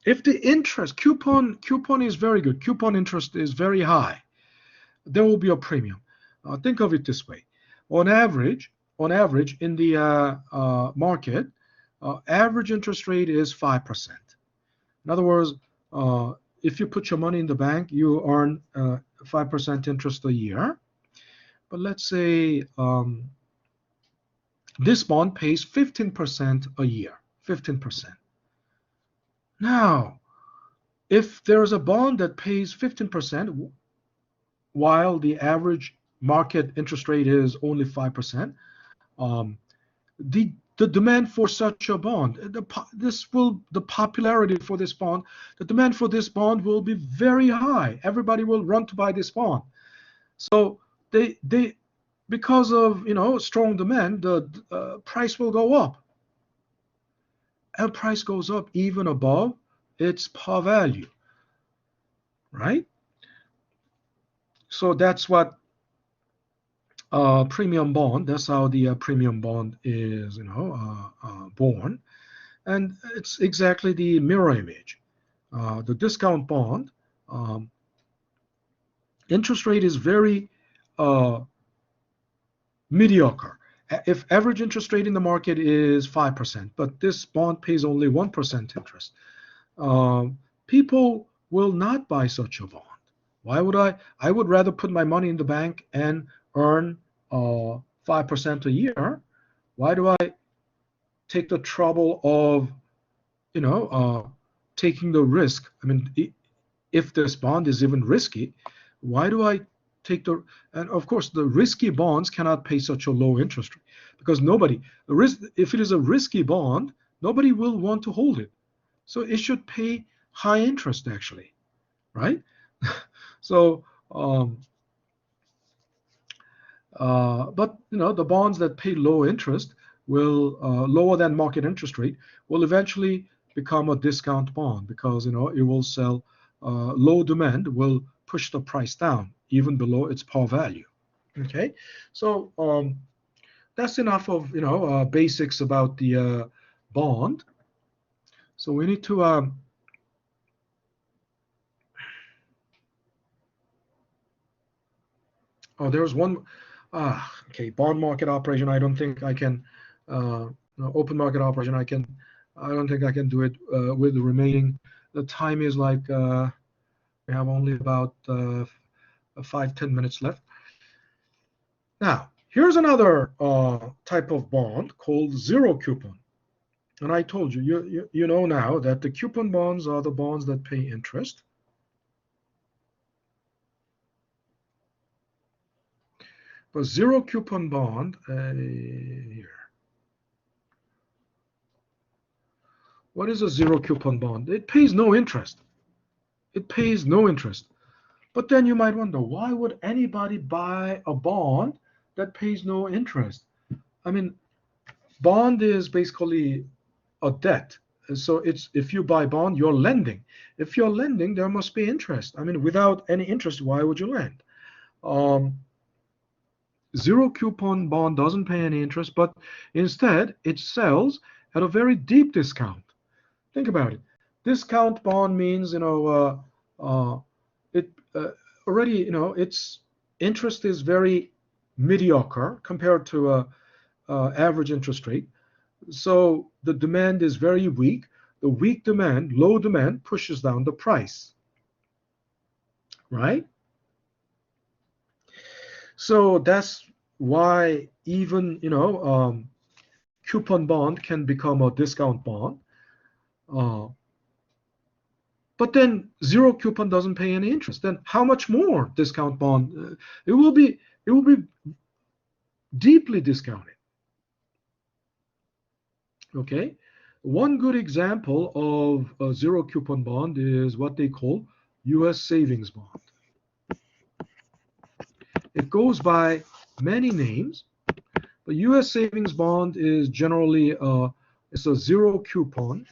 If the interest, coupon is very good, coupon interest is very high, there will be a premium. Think of it this way. On average, in the market, average interest rate is 5%. In other words, if you put your money in the bank, you earn 5% interest a year. But let's say this bond pays 15% a year, 15%. Now, if there's a bond that pays 15% while the average market interest rate is only 5%, the demand for such a bond, the popularity for this bond, the demand for this bond will be very high. Everybody will run to buy this bond. So they because of strong demand, the price will go up. And price goes up even above its par value, right? So that's what premium bond. That's how the premium bond is, born, and it's exactly the mirror image. The discount bond interest rate is very mediocre. If average interest rate in the market is 5%, but this bond pays only 1% interest, people will not buy such a bond. Why would I? I would rather put my money in the bank and earn 5% a year. Why do I take the trouble of, taking the risk? I mean, if this bond is even risky, why do I take the? And of course, the risky bonds cannot pay such a low interest rate because if it is a risky bond, nobody will want to hold it. So it should pay high interest actually, right? So, but the bonds that pay low interest will lower than market interest rate will eventually become a discount bond because it will sell. Low demand will push the price down even below its par value. Okay, so that's enough of basics about the bond. So we need to there's one. Okay, bond market operation. I don't think I can. Open market operation. I don't think I can do it with the remaining. The time is like we have only about 5-10 minutes left. Now, here's another type of bond called zero coupon. And I told you, you know now that the coupon bonds are the bonds that pay interest. But zero coupon bond, here. What is a zero coupon bond? It pays no interest. It pays no interest. But then you might wonder, why would anybody buy a bond that pays no interest? I mean, bond is basically a debt. So it's, if you buy bond, you're lending. If you're lending, there must be interest. I mean, without any interest, why would you lend? Zero coupon bond doesn't pay any interest, but instead it sells at a very deep discount. Think about it. Discount bond means, it already, its interest is very mediocre compared to a average interest rate. So the demand is very weak. The weak demand, low demand, pushes down the price, right? So that's why even, coupon bond can become a discount bond. But then zero coupon doesn't pay any interest. Then how much more discount bond? It will be deeply discounted. Okay, one good example of a zero coupon bond is what they call U.S. savings bond. It goes by many names, but U.S. savings bond is generally it's a zero coupon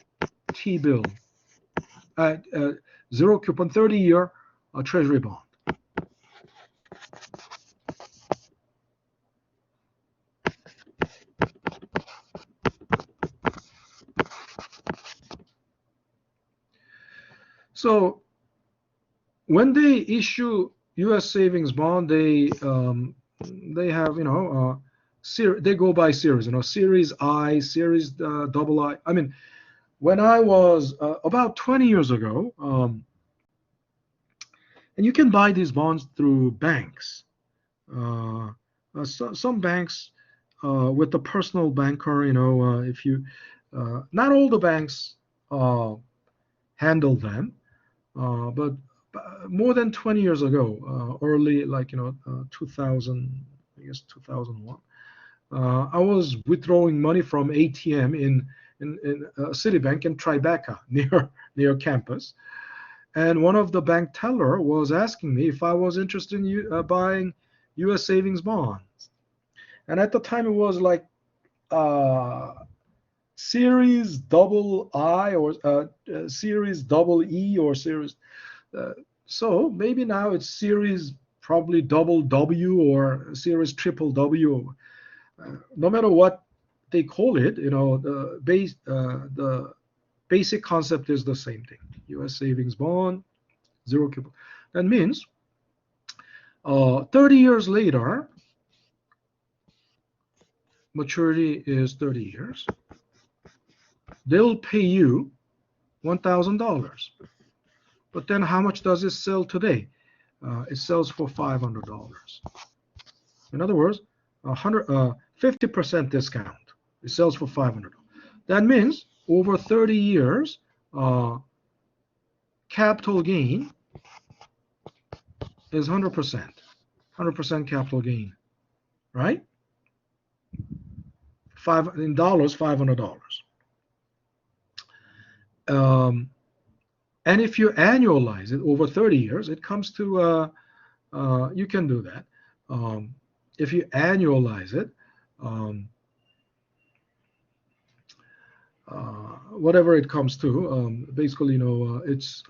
T-bill, zero coupon 30-year Treasury bond. So when they issue U.S. savings bond, they have, they go by series, series I, series double I. I mean, when I was about 20 years ago, and you can buy these bonds through banks. Some banks with the personal banker, if you, not all the banks handle them, but more than 20 years ago, early, 2000, I guess 2001, I was withdrawing money from ATM in Citibank in Tribeca near campus. And one of the bank teller was asking me if I was interested in buying U.S. savings bonds. And at the time, it was like series double I or series double E or series. So maybe now it's series probably double W or series triple W. No matter what they call it, the basic concept is the same thing. U.S. savings bond, zero coupon. That means 30 years later, maturity is 30 years. They'll pay you $1,000. But then how much does it sell today? It sells for $500. In other words, 50% discount. It sells for $500. That means over 30 years, capital gain is 100%. 100% capital gain, right? In dollars, $500. And if you annualize it over 30 years, it comes to, you can do that. If you annualize it, whatever it comes to, basically, it's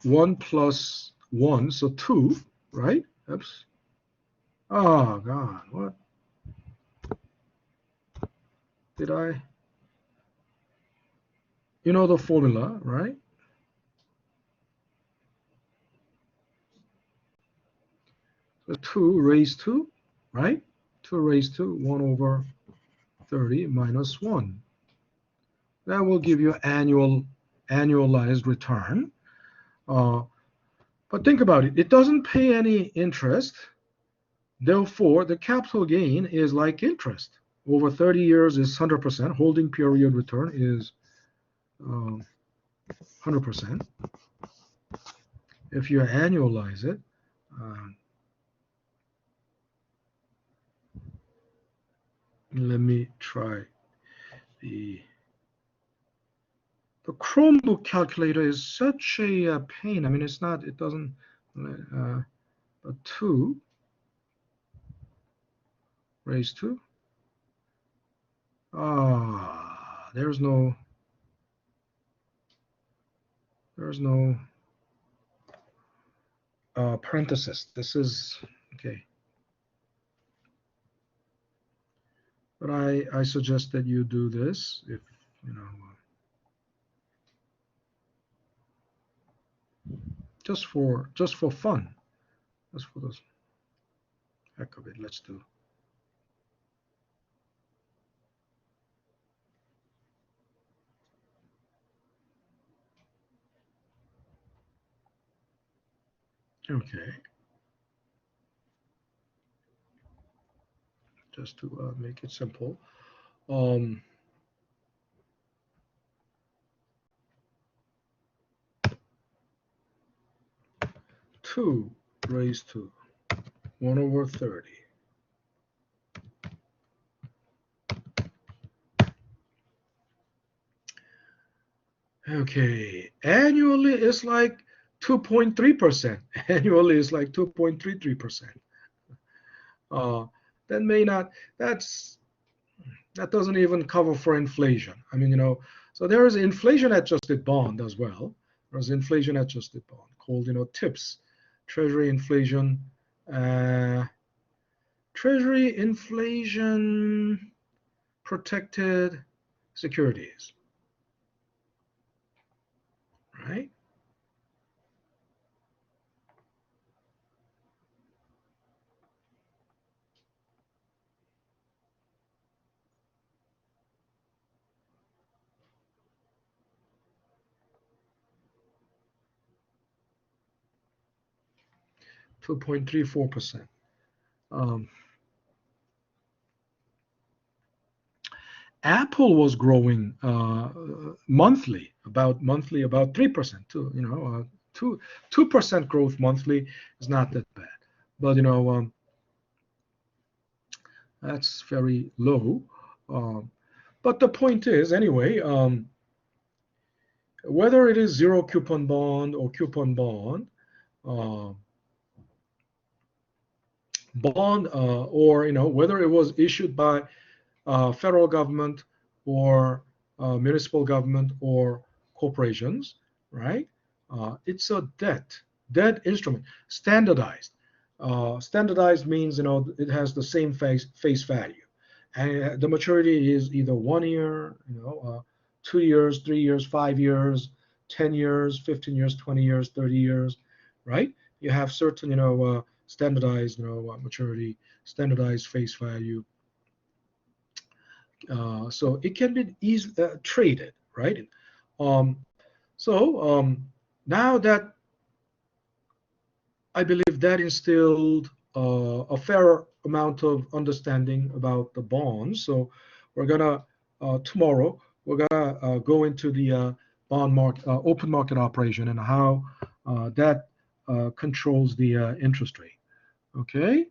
one plus one, so 2, right? Oops. Oh God, what did I? You know the formula, right? So 2 raised to, right? 2 raised to 1 over 30 minus 1. That will give you annualized return. But think about it. It doesn't pay any interest, Therefore, the capital gain is like interest. Over 30 years is 100%. Holding period return is 100%. If you annualize it, let me try the Chromebook calculator is such a pain. I mean, it's not, it doesn't, but 2 raised to, there's no parenthesis. This is, okay. But I suggest that you do this if, you know, just for fun, just for the heck of it. Let's do. Okay. Just to make it simple. 2 raised to 1 over 30. Okay, annually it's like 2.3%. Annually is like 2.33%. That may not, that doesn't even cover for inflation. I mean, you know, so there is inflation adjusted bond as well. There's inflation adjusted bond called, you know, TIPS, Treasury inflation protected securities, right? $2.34%. Apple was growing monthly about 3% too. You know, 2% growth monthly is not that bad, but you know, that's very low. But the point is, anyway, whether it is zero coupon bond or coupon bond, or you know, whether it was issued by federal government or municipal government or corporations, right? It's a debt instrument, standardized. Standardized means, you know, it has the same face value, and the maturity is either 1 year, you know, 2 years, 3 years, 5 years, 10 years, 15 years, 20 years, 30 years, right? You have certain, you know, standardized, you know, maturity, standardized face value. So it can be easily traded, right? Now that I believe that instilled a fair amount of understanding about the bonds. So we're gonna tomorrow we're gonna go into the bond market, open market operation, and how that controls the interest rate. Okay,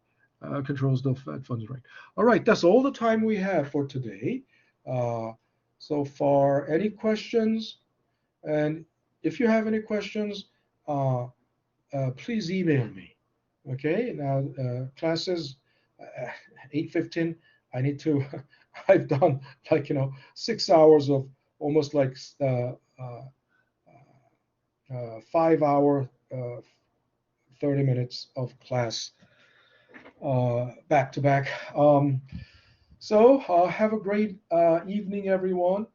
controls the Fed funds rate. All right, that's all the time we have for today. So far, any questions? And if you have any questions, please email me. Okay, now classes 8:15. I need to. I've done like, you know, 6 hours of almost like 5 hour 30 minutes of class back to back. So have a great evening, everyone,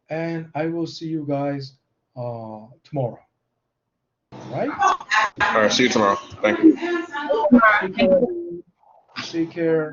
and I will see you guys tomorrow. Right? All right, see you tomorrow. Thank you. Take care.